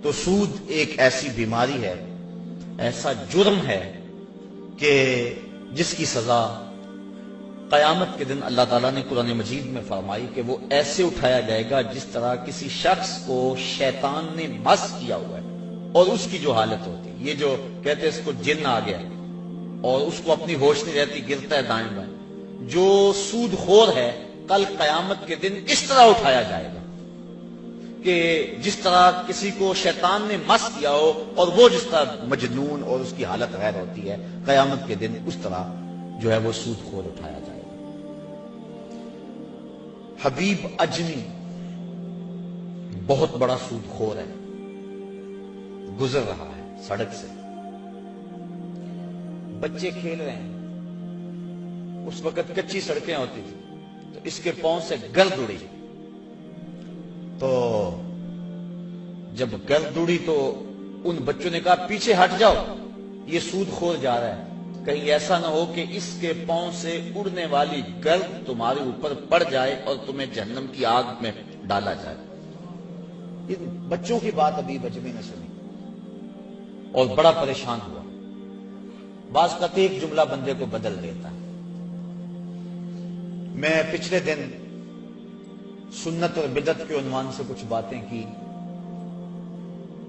تو سود ایک ایسی بیماری ہے، ایسا جرم ہے کہ جس کی سزا قیامت کے دن اللہ تعالیٰ نے قرآن مجید میں فرمائی کہ وہ ایسے اٹھایا جائے گا جس طرح کسی شخص کو شیطان نے مس کیا ہوا ہے، اور اس کی جو حالت ہوتی ہے، یہ جو کہتے ہیں اس کو جن آ گیا اور اس کو اپنی ہوش نہیں رہتی، گرتا ہے دائیں بائیں، جو سود خور ہے کل قیامت کے دن اس طرح اٹھایا جائے گا کہ جس طرح کسی کو شیطان نے مس کیا ہو، اور وہ جس طرح مجنون اور اس کی حالت غیر ہوتی ہے، قیامت کے دن اس طرح جو ہے وہ سود خور اٹھایا جائے گا۔ حبیب اجمی بہت بڑا سود خور ہے، گزر رہا ہے سڑک سے، بچے کھیل رہے ہیں، اس وقت کچی سڑکیں ہوتی تھی، تو اس کے پاؤں سے گرد اڑی، تو جب گرد اڑی تو ان بچوں نے کہا پیچھے ہٹ جاؤ، یہ سود خور جا رہا ہے، کہیں ایسا نہ ہو کہ اس کے پاؤں سے اڑنے والی گرد تمہارے اوپر پڑ جائے اور تمہیں جہنم کی آگ میں ڈالا جائے۔ ان بچوں کی بات ابھی اجمی نے سنی اور بڑا پریشان ہوا۔ بعض کا ایک جملہ بندے کو بدل دیتا ہے۔ میں پچھلے دن سنت اور بدعت کے عنوان سے کچھ باتیں کی،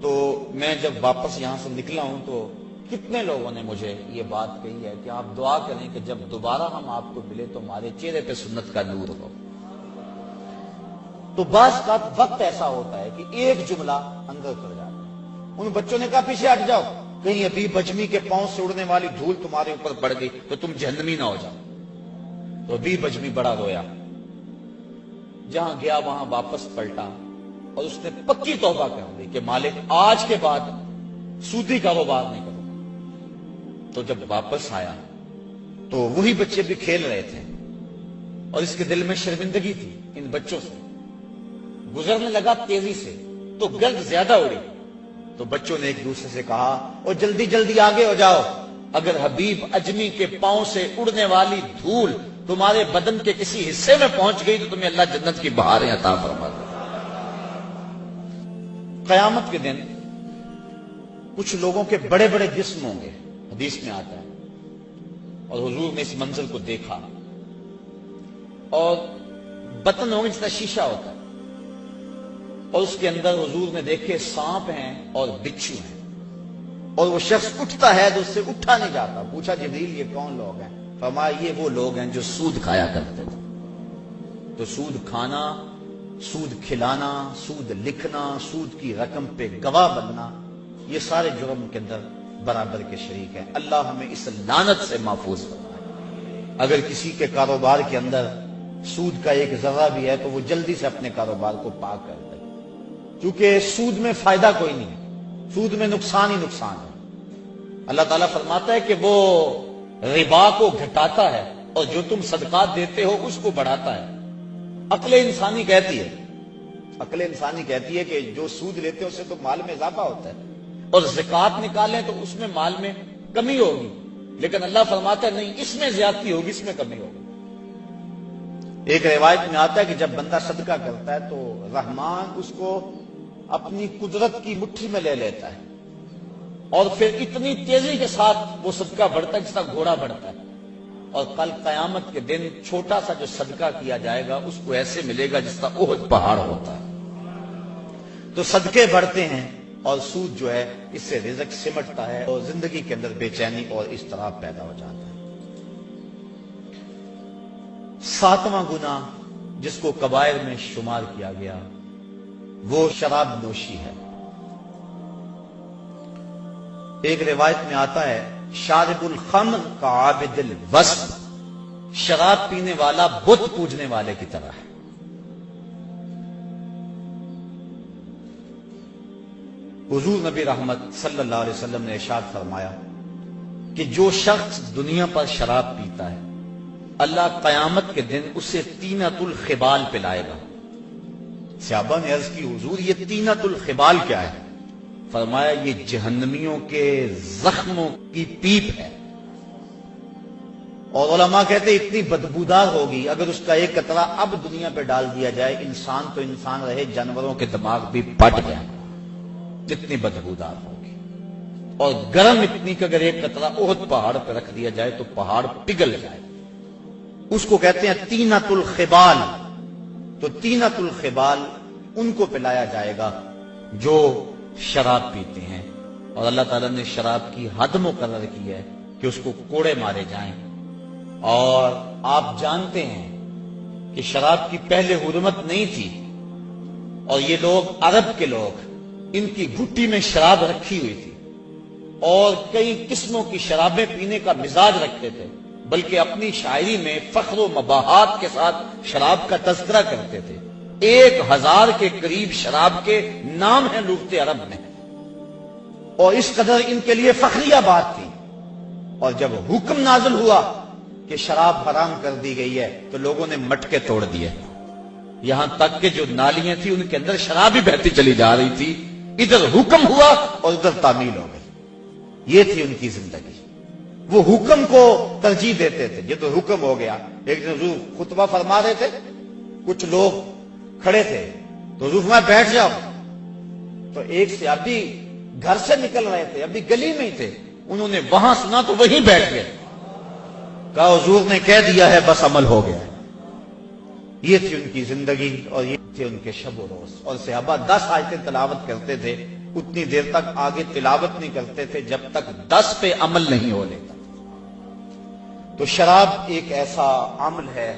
تو میں جب واپس یہاں سے نکلا ہوں تو کتنے لوگوں نے مجھے یہ بات کہی ہے کہ آپ دعا کریں کہ جب دوبارہ ہم آپ کو ملے تو ہمارے چہرے پہ سنت کا نور ہو۔ تو بعض کا وقت ایسا ہوتا ہے کہ ایک جملہ اندر کر جاتا ہے۔ ان بچوں نے کہا پیچھے ہٹ جاؤ، کہیں ابھی بجمی کے پاؤں سے اڑنے والی دھول تمہارے اوپر پڑ گئی تو تم جہنمی نہ ہو جاؤ۔ تو ابھی بجمی بڑا رویا، جہاں گیا وہاں واپس پلٹا اور اس نے پکی توبہ کر دی کہ مالک آج کے بعد سودی کاروبار نہیں کروں۔ تو جب واپس آیا تو وہی بچے بھی کھیل رہے تھے، اور اس کے دل میں شرمندگی تھی ان بچوں سے۔ گزرنے لگا تیزی سے تو گرد زیادہ اڑی، تو بچوں نے ایک دوسرے سے کہا اور جلدی جلدی آگے ہو جاؤ، اگر حبیب اجمی کے پاؤں سے اڑنے والی دھول تمہارے بدن کے کسی حصے میں پہنچ گئی تو تمہیں اللہ جنت کی بہاریں عطا فرما دے۔ قیامت کے دن کچھ لوگوں کے بڑے بڑے جسم ہوں گے، حدیث میں آتا ہے، اور حضور نے اس منظر کو دیکھا، اور بطن ہوں گے جتنا شیشہ ہوتا ہے، اور اس کے اندر حضور نے دیکھے سانپ ہیں اور بچھو ہیں، اور وہ شخص اٹھتا ہے تو اس سے اٹھا نہیں جاتا۔ پوچھا جبریل یہ کون لوگ ہیں؟ فرمایا یہ وہ لوگ ہیں جو سود کھایا کرتے تھے۔ تو سود کھانا، سود کھلانا، سود لکھنا، سود کی رقم پہ گواہ بننا، یہ سارے جرم کے اندر برابر کے شریک ہیں۔ اللہ ہمیں اس لعنت سے محفوظ فرمائے۔ اگر کسی کے کاروبار کے اندر سود کا ایک ذرہ بھی ہے تو وہ جلدی سے اپنے کاروبار کو پاک کر دے، کیونکہ سود میں فائدہ کوئی نہیں ہے، سود میں نقصان ہی نقصان ہے۔ اللہ تعالیٰ فرماتا ہے کہ وہ ربا کو گھٹاتا ہے اور جو تم صدقات دیتے ہو اس کو بڑھاتا ہے۔ عقل انسانی کہتی ہے کہ جو سود لیتے ہیں اس سے تو مال میں اضافہ ہوتا ہے، اور زکوٰۃ نکالیں تو اس میں مال میں کمی ہوگی، لیکن اللہ فرماتا ہے نہیں، اس میں زیادتی ہوگی، اس میں کمی ہوگی۔ ایک روایت میں آتا ہے کہ جب بندہ صدقہ کرتا ہے تو رحمان اس کو اپنی قدرت کی مٹھی میں لے لیتا ہے، اور پھر اتنی تیزی کے ساتھ وہ صدقہ بڑھتا ہے جس طرح گھوڑا بڑھتا ہے، اور کل قیامت کے دن چھوٹا سا جو صدقہ کیا جائے گا اس کو ایسے ملے گا جس طرح احد پہاڑ ہوتا ہے۔ تو صدقے بڑھتے ہیں، اور سود جو ہے اس سے رزق سمٹتا ہے، اور زندگی کے اندر بے چینی اور اضطراب پیدا ہو جاتا ہے۔ 7واں گناہ جس کو کبائر میں شمار کیا گیا وہ شراب نوشی ہے۔ ایک روایت میں آتا ہے شارب الخمر کا عابد الوثن، شراب پینے والا بت پوجنے والے کی طرح ہے۔ حضور نبی رحمت صلی اللہ علیہ وسلم نے ارشاد فرمایا کہ جو شخص دنیا پر شراب پیتا ہے اللہ قیامت کے دن اسے طینۃ الخبال پلائے گا۔ صحابہ نے عرض کی حضور یہ طینۃ الخبال کیا ہے؟ فرمایا یہ جہنمیوں کے زخموں کی پیپ ہے، اور علماء کہتے ہیں اتنی بدبودار ہوگی اگر اس کا ایک قطرہ اب دنیا پہ ڈال دیا جائے، انسان تو انسان رہے، جانوروں کے دماغ بھی پھٹ جائیں، اتنی بدبودار ہوگی، اور گرم اتنی کہ اگر ایک قطرہ احد پہاڑ پہ رکھ دیا جائے تو پہاڑ پگھل جائے۔ اس کو کہتے ہیں طینۃ الخبال۔ تو طینۃ الخبال ان کو پلایا جائے گا جو شراب پیتے ہیں، اور اللہ تعالیٰ نے شراب کی حد مقرر کی ہے کہ اس کو کوڑے مارے جائیں۔ اور آپ جانتے ہیں کہ شراب کی پہلے حرمت نہیں تھی، اور یہ لوگ عرب کے لوگ ان کی گھٹی میں شراب رکھی ہوئی تھی، اور کئی قسموں کی شرابیں پینے کا مزاج رکھتے تھے، بلکہ اپنی شاعری میں فخر و مباحات کے ساتھ شراب کا تذکرہ کرتے تھے۔ 1000 کے قریب شراب کے نام ہیں لغت عرب میں، اور اس قدر ان کے لیے فخریہ بات تھی۔ اور جب حکم نازل ہوا کہ شراب حرام کر دی گئی ہے تو لوگوں نے مٹکے توڑ دیے، یہاں تک کہ جو نالیاں تھیں ان کے اندر شراب ہی بہتی چلی جا رہی تھی۔ ادھر حکم ہوا اور ادھر تعمیل ہو گئی، یہ تھی ان کی زندگی۔ وہ حکم کو ترجیح دیتے تھے، یہ تو حکم ہو گیا۔ ایک دن حضور خطبہ فرما رہے تھے، کچھ لوگ کھڑے تھے تو حضور فرمایا بیٹھ جاؤ، تو ایک سے ابھی گھر سے نکل رہے تھے، ابھی گلی میں ہی تھے، انہوں نے وہاں سنا تو وہیں بیٹھ گئے، کہا حضور نے کہہ دیا ہے بس عمل ہو گیا۔ یہ تھی ان کی زندگی، اور یہ تھے ان کے شب و روز۔ اور صحابہ 10 آیتیں تلاوت کرتے تھے، اتنی دیر تک آگے تلاوت نہیں کرتے تھے جب تک 10 پہ عمل نہیں ہو لیتا۔ تو شراب ایک ایسا عمل ہے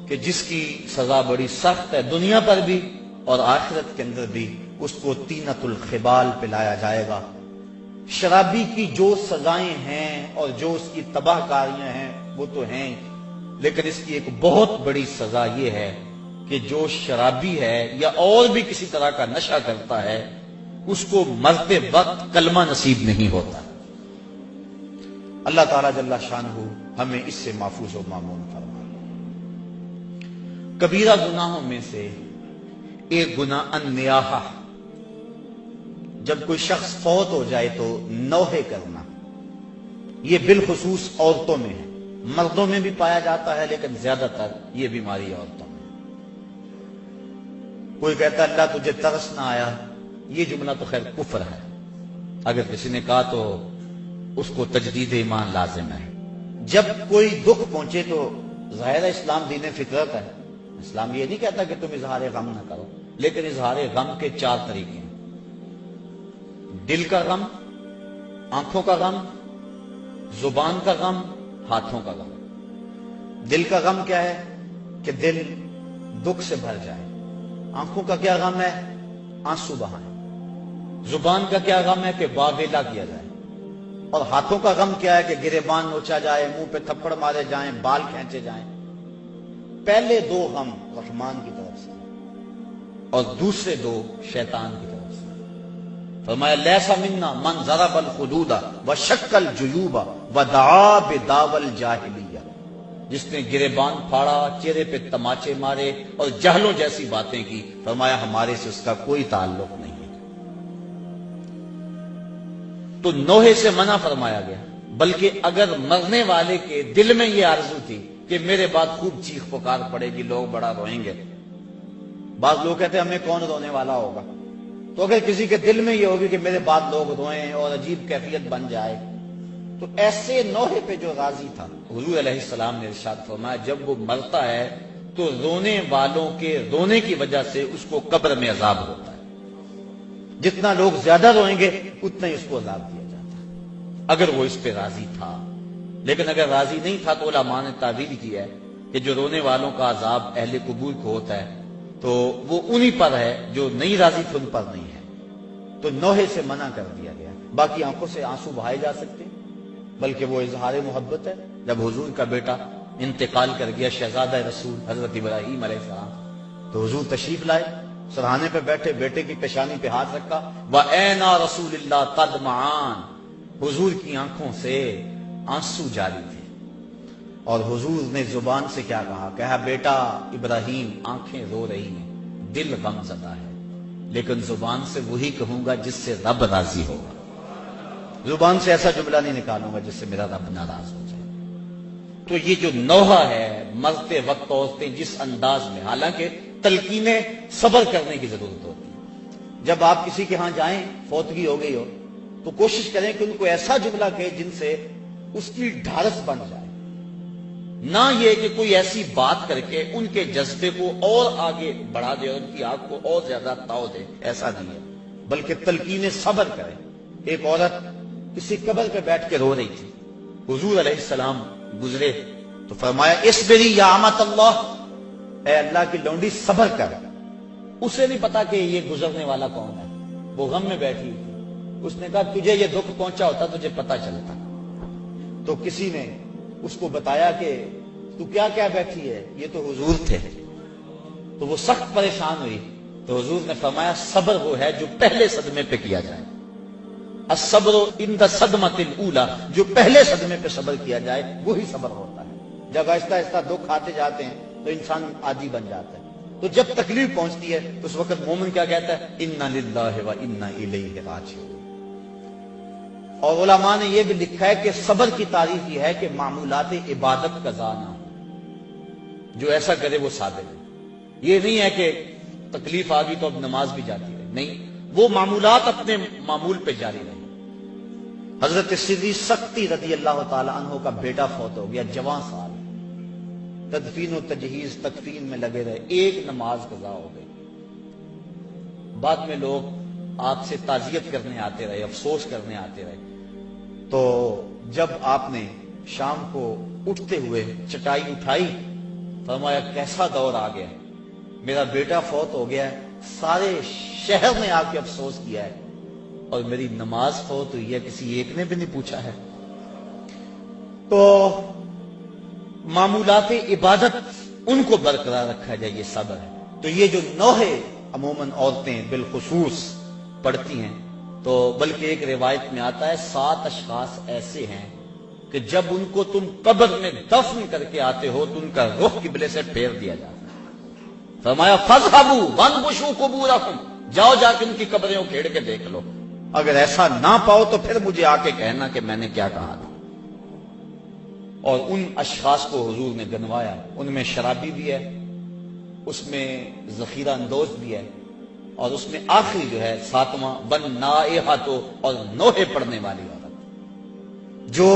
کہ جس کی سزا بڑی سخت ہے، دنیا پر بھی اور آخرت کے اندر بھی اس کو طینۃ الخبال پلایا جائے گا۔ شرابی کی جو سزائیں ہیں اور جو اس کی تباہ کاریاں ہیں وہ تو ہیں، لیکن اس کی ایک بہت بڑی سزا یہ ہے کہ جو شرابی ہے یا اور بھی کسی طرح کا نشہ کرتا ہے اس کو مرتے وقت کلمہ نصیب نہیں ہوتا۔ اللہ تعالیٰ جل شانہ ہمیں اس سے محفوظ و مامون فرمائے۔ کبیرہ گناہوں میں سے ایک گناہ النیاحہ، جب کوئی شخص فوت ہو جائے تو نوحے کرنا، یہ بالخصوص عورتوں میں ہے، مردوں میں بھی پایا جاتا ہے لیکن زیادہ تر یہ بیماری عورتوں میں۔ کوئی کہتا ہے اللہ تجھے ترس نہ آیا، یہ جملہ تو خیر کفر ہے، اگر کسی نے کہا تو اس کو تجدید ایمان لازم ہے۔ جب کوئی دکھ پہنچے تو ظاہر اسلام دین فطرت ہے، اسلام یہ نہیں کہتا کہ تم اظہار غم نہ کرو، لیکن اظہار غم کے 4 طریقے ہیں: دل کا غم، آنکھوں کا غم، زبان کا غم، ہاتھوں کا غم۔ دل کا غم کیا ہے؟ کہ دل دکھ سے بھر جائے۔ آنکھوں کا کیا غم ہے؟ آنسو بہائیں۔ زبان کا کیا غم ہے؟ کہ واویلا کیا جائے۔ اور ہاتھوں کا غم کیا ہے؟ کہ گریبان نوچا جائے، منہ پہ تھپڑ مارے جائیں، بال کھینچے جائیں۔ پہلے 2 غم رحمان کی طرف سے اور دوسرے 2 شیطان کی طرف سے۔ فرمایا لیسا منا من ضرب الخدود وشق الجیوب ودعا بدعوی الجاہلیہ، جس نے گریبان پھاڑا، چہرے پہ تماچے مارے اور جہلوں جیسی باتیں کی، فرمایا ہمارے سے اس کا کوئی تعلق نہیں ہے۔ تو نوحے سے منع فرمایا گیا، بلکہ اگر مرنے والے کے دل میں یہ آرزو تھی کہ میرے بعد خوب چیخ پکار پڑے گی، لوگ بڑا روئیں گے، بعض لوگ کہتے ہیں ہمیں کون رونے والا ہوگا، تو اگر کسی کے دل میں یہ ہوگی کہ میرے بعد لوگ روئیں اور عجیب کیفیت بن جائے، تو ایسے نوحے پہ جو راضی تھا، حضور علیہ السلام نے ارشاد فرمایا جب وہ مرتا ہے تو رونے والوں کے رونے کی وجہ سے اس کو قبر میں عذاب ہوتا ہے، جتنا لوگ زیادہ روئیں گے اتنا ہی اس کو عذاب دیا جاتا ہے، اگر وہ اس پہ راضی تھا۔ لیکن اگر راضی نہیں تھا تو علماء نے تعبیر کی ہے کہ جو رونے والوں کا عذاب اہل قبور کو ہوتا ہے تو وہ انہی پر ہے، جو نہیں راضی تھے ان پر نہیں ہے، تو نوحے سے منع کر دیا گیا۔ باقی آنکھوں سے آنسو بہائے جا سکتے ہیں، بلکہ وہ اظہار محبت ہے۔ جب حضور کا بیٹا انتقال کر گیا، شہزادہ رسول حضرت ابراہیم علیہ السلام، تو حضور تشریف لائے، سرہانے پہ بیٹھے، بیٹے کی پیشانی پہ ہاتھ رکھا، وَأَيْنَا رَسُولِ اللَّهِ تَدْمَعَانِ، حضور کی آنکھوں سے آنسو جاری تھے، اور حضور نے زبان سے کیا کہا بیٹا ابراہیم آنکھیں رو رہی ہیں، دل غم زدہ ہے، لیکن زبان سے وہی کہوں گا جس سے رب راضی ہوگا، زبان سے ایسا جملہ نہیں نکالوں گا جس سے میرا رب ناراض ہو جائے۔ تو یہ جو نوحہ ہے، مرتے وقت عورتیں جس انداز میں، حالانکہ تلقینیں صبر کرنے کی ضرورت ہوتی ہے، جب آپ کسی کے ہاں جائیں، فوتگی ہو گئی ہو، تو کوشش کریں کہ ان کو ایسا جملہ کہے جن سے اس کی ڈھارس بن جائے، نہ یہ کہ کوئی ایسی بات کر کے ان کے جذبے کو اور آگے بڑھا دے اور ان کی آگ کو اور زیادہ تاؤ دے، ایسا نہیں ہے، بلکہ تلقین صبر کریں۔ ایک عورت کسی قبر پہ بیٹھ کے رو رہی تھی، حضور علیہ السلام گزرے تو فرمایا اصبری یا امت اللہ، اے اللہ کی لونڈی صبر کر۔ اسے نہیں پتا کہ یہ گزرنے والا کون ہے، وہ غم میں بیٹھی ہوئی تھی، اس نے کہا تجھے یہ دکھ پہنچا ہوتا تجھے پتا چلتا۔ تو کسی نے اس کو بتایا کہ تو کیا کیا بیٹھی ہے، یہ تو حضور تھے، تو وہ سخت پریشان ہوئی، تو حضور نے فرمایا صبر وہ ہے جو پہلے صدمے پہ کیا جائے، الصبر عند الصدمۃ الاولی، جو پہلے صدمے پہ صبر کیا جائے وہی صبر ہوتا ہے۔ جب آہستہ آہستہ دکھ آتے جاتے ہیں تو انسان عادی بن جاتا ہے، تو جب تکلیف پہنچتی ہے تو اس وقت مومن کیا کہتا ہے، انا للہ و انا الیہ راجعون۔ اور علماء نے یہ بھی لکھا ہے کہ صبر کی تعریف یہ ہے کہ معمولات عبادت کا ضائع نہ ہو، جو ایسا کرے وہ صابر ہے۔ یہ نہیں ہے کہ تکلیف آ گئی تو اب نماز بھی جاتی رہے، نہیں، وہ معمولات اپنے معمول پہ جاری رہے۔ حضرت صدیق سختی رضی اللہ تعالی عنہ کا بیٹا فوت ہو گیا، جوان سال، تدفین و تجہیز تکفین میں لگے رہے، ایک نماز قضا ہو گئی۔ بعد میں لوگ آپ سے تعزیت کرنے آتے رہے، افسوس کرنے آتے رہے، تو جب آپ نے شام کو اٹھتے ہوئے چٹائی اٹھائی، فرمایا کیسا دور آ گیا، میرا بیٹا فوت ہو گیا ہے، سارے شہر نے آ کے افسوس کیا ہے، اور میری نماز فوت ہوئی ہے، کسی ایک نے بھی نہیں پوچھا ہے۔ تو معمولات عبادت ان کو برقرار رکھا جائے، یہ صبر ہے۔ تو یہ جو نوحے عموماً عورتیں بالخصوص پڑھتی ہیں، تو بلکہ ایک روایت میں آتا ہے 7 اشخاص ایسے ہیں کہ جب ان کو تم قبر میں دفن کر کے آتے ہو تو ان کا رخ قبلے سے پھیر دیا جاتا ہے۔ فرمایا فاذهبوا وانبشوا قبورکم، جاؤ جا کے ان کی قبریں اکھیڑ کے دیکھ لو، اگر ایسا نہ پاؤ تو پھر مجھے آ کے کہنا کہ میں نے کیا کہا تھا۔ اور ان اشخاص کو حضور نے گنوایا، ان میں شرابی بھی ہے، اس میں ذخیرہ اندوز بھی ہے، اور اس میں آخری جو ہے 7واں والنائحۃ، اور نوحے پڑھنے والی عورت جو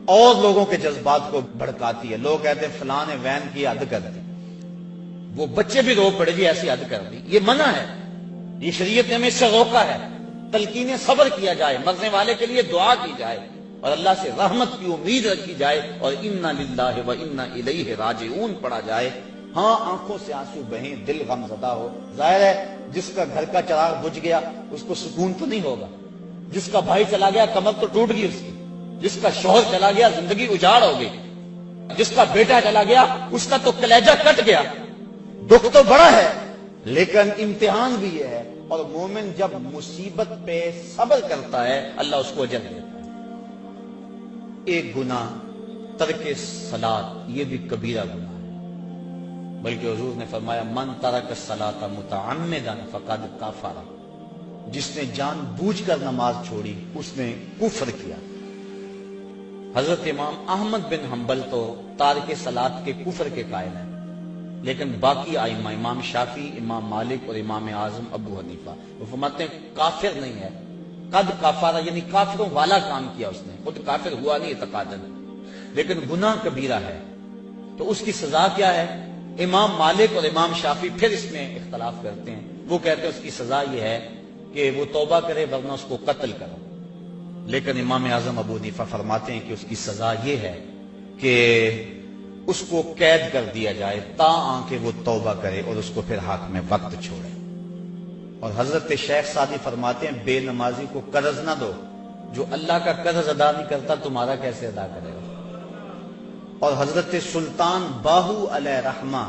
اور لوگوں کے جذبات کو بھڑکاتی ہے۔ لوگ کہتے ہیں فلاں نے وین کی حد کر دی، وہ بچے بھی رو پڑے جی ایسی حد کر دی، یہ منع ہے، یہ شریعت نے ہمیں اس سے روکا ہے۔ تلقین صبر کیا جائے، مرنے والے کے لیے دعا کی جائے، اور اللہ سے رحمت کی امید رکھی جائے، اور انا للہ و انا الیہ راجعون پڑھا جائے۔ ہاں آنکھوں سے آنسو بہیں، دل غم زدہ ہو، ظاہر ہے جس کا گھر کا چراغ بجھ گیا اس کو سکون تو نہیں ہوگا، جس کا بھائی چلا گیا کمر تو ٹوٹ گئی اس کی، جس کا شوہر چلا گیا زندگی اجاڑ ہو گئی، جس کا بیٹا چلا گیا اس کا تو کلیجہ کٹ گیا، دکھ تو بڑا ہے لیکن امتحان بھی یہ ہے۔ اور مومن جب مصیبت پہ صبر کرتا ہے اللہ اس کو اجر دیتا ہے۔ ایک گناہ ترک صلاۃ یہ بھی کبیرہ گناہ ہے، بلکہ حضور نے فرمایا من ترک الصلاۃ متعمدا فقد کفر، جس نے جان بوجھ کر نماز چھوڑی اس نے کفر کیا۔ حضرت امام احمد بن حنبل تو تارک صلاۃ کے کفر کے قائل ہیں، لیکن باقی ائمہ امام شافعی، امام مالک اور امام اعظم ابو حنیفہ وہ فرماتے ہیں کافر نہیں ہے، قد کافر یعنی کافروں والا کام کیا اس نے، خود کافر ہوا نہیں اعتقاداً، لیکن گناہ کبیرہ ہے، تو اس کی سزا کیا ہے؟ امام مالک اور امام شافعی پھر اس میں اختلاف کرتے ہیں، وہ کہتے ہیں اس کی سزا یہ ہے کہ وہ توبہ کرے ورنہ اس کو قتل کرو، لیکن امام اعظم ابو حنیفہ فرماتے ہیں کہ اس کی سزا یہ ہے کہ اس کو قید کر دیا جائے تاں کہ وہ توبہ کرے اور اس کو پھر حاکم وقت چھوڑے۔ اور حضرت شیخ سعدی فرماتے ہیں بے نمازی کو قرض نہ دو، جو اللہ کا قرض ادا نہیں کرتا تمہارا کیسے ادا کرے گا۔ اور حضرت سلطان باہو علیہ رحمہ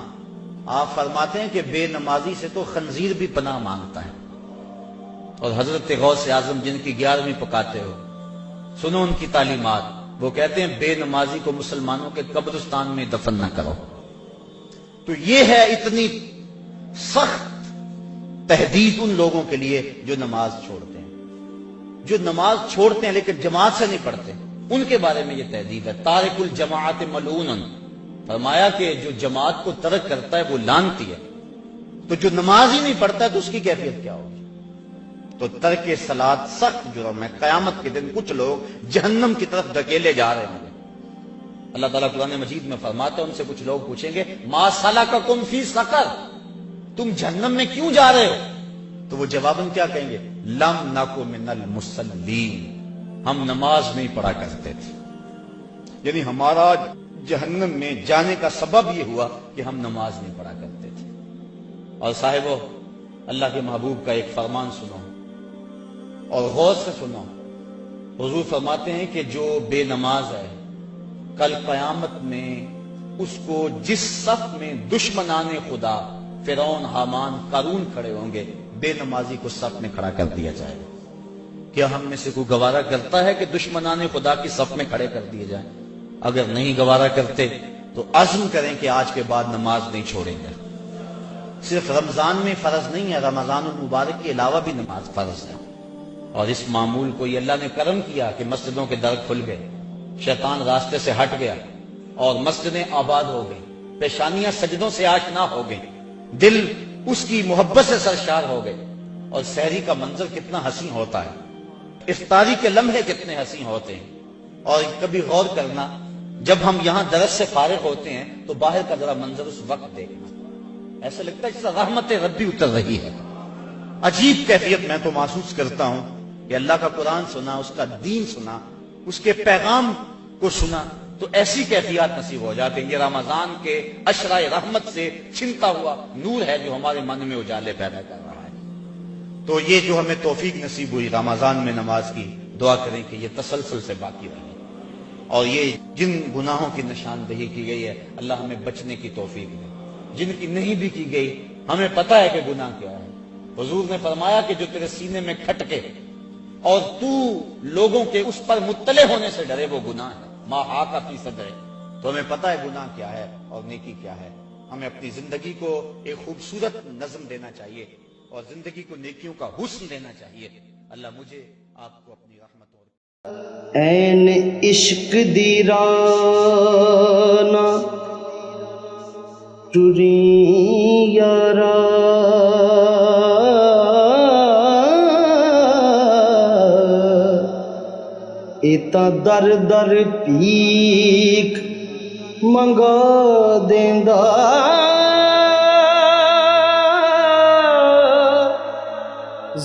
آپ فرماتے ہیں کہ بے نمازی سے تو خنزیر بھی پناہ مانگتا ہے۔ اور حضرت غوث اعظم جن کی 11ویں پکاتے ہو، سنو ان کی تعلیمات، وہ کہتے ہیں بے نمازی کو مسلمانوں کے قبرستان میں دفن نہ کرو۔ تو یہ ہے اتنی سخت تحدید ان لوگوں کے لیے جو نماز چھوڑتے ہیں، جو نماز چھوڑتے ہیں لیکن جماعت سے نہیں پڑھتے، ان کے بارے میں یہ تحدید ہے۔ تارک الجماعت ملعون، فرمایا کہ جو جماعت کو ترک کرتا ہے وہ لعنتی ہے، تو جو نماز ہی نہیں پڑھتا ہے تو اس کی کیفیت کیا ہوگی؟ تو ترک صلاۃ سخت جرم ہے، قیامت کے دن کچھ لوگ جہنم کی طرف دھکیلے جا رہے ہوں گے۔ اللہ تعالیٰ قرآن مجید میں فرماتا ہے ان سے کچھ لوگ پوچھیں گے ما سلککم فی سقر، تم جہنم میں کیوں جا رہے ہو؟ تو وہ جواباً کیا کہیں گے؟ لم نک من المصلین، ہم نماز نہیں پڑھا کرتے تھے، یعنی ہمارا جہنم میں جانے کا سبب یہ ہوا کہ ہم نماز نہیں پڑھا کرتے تھے۔ اور صاحبو اللہ کے محبوب کا ایک فرمان سنو اور غور سے سنو، حضور فرماتے ہیں کہ جو بے نماز ہے کل قیامت میں اس کو جس صف میں دشمنان خدا فرعون، حامان، قارون کھڑے ہوں گے، بے نمازی کو صف میں کھڑا کر دیا جائے گا۔ کیا ہم میں سے کوئی گوارا کرتا ہے کہ دشمنان خدا کی صف میں کھڑے کر دیے جائیں؟ اگر نہیں گوارا کرتے تو عزم کریں کہ آج کے بعد نماز نہیں چھوڑیں گے۔ صرف رمضان میں فرض نہیں ہے، رمضان المبارک کے علاوہ بھی نماز فرض ہے۔ اور اس معمول کو یہ اللہ نے کرم کیا کہ مسجدوں کے در کھل گئے، شیطان راستے سے ہٹ گیا اور مسجدیں آباد ہو گئی، پیشانیاں سجدوں سے آشنا ہو گئی، دل اس کی محبت سے سرشار ہو گئے۔ اور سحری کا منظر کتنا حسین ہوتا ہے، افطاری کے لمحے کتنے حسین ہوتے ہیں۔ اور کبھی غور کرنا، جب ہم یہاں درس سے فارغ ہوتے ہیں تو باہر کا ذرا منظر اس وقت دیکھنا، ایسا لگتا ہے جیسا رحمت ربی اتر رہی ہے۔ عجیب کیفیت میں تو محسوس کرتا ہوں کہ اللہ کا قرآن سنا، اس کا دین سنا، اس کے پیغام کو سنا تو ایسی کیفیات نصیب ہو جاتے ہیں۔ یہ رمضان کے اشرائے رحمت سے چھنتا ہوا نور ہے جو ہمارے من میں اجالے پیدا کر رہا ہے۔ تو یہ جو ہمیں توفیق نصیب ہوئی رمضان میں نماز کی، دعا کریں کہ یہ تسلسل سے باقی رہے، اور یہ جن گناہوں کی نشاندہی کی گئی ہے اللہ ہمیں بچنے کی توفیق دے، جن کی نہیں بھی کی گئی ہمیں پتہ ہے کہ گناہ کیا ہے۔ حضور نے فرمایا کہ جو تیرے سینے میں کھٹکے اور تو لوگوں کے اس پر مطلع ہونے سے ڈرے وہ گناہ ہے۔ ما حاک فی صدرہ، تو ہمیں پتہ ہے گناہ کیا ہے اور نیکی کیا ہے۔ ہمیں اپنی زندگی کو ایک خوبصورت نظم دینا چاہیے اور زندگی کو نیکیوں کا حسن دینا چاہیے۔ اللہ مجھے آپ کو اپنی رحمت اور این عشق دی رانا ٹری یارا ایتا در در پیک منگا دیندا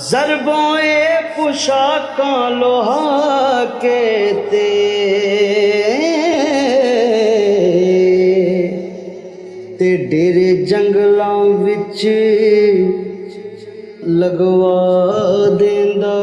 ضربوں پوشاکاں لوہا کے تے ڈیرے جنگلاں وچ لگوا دیندا۔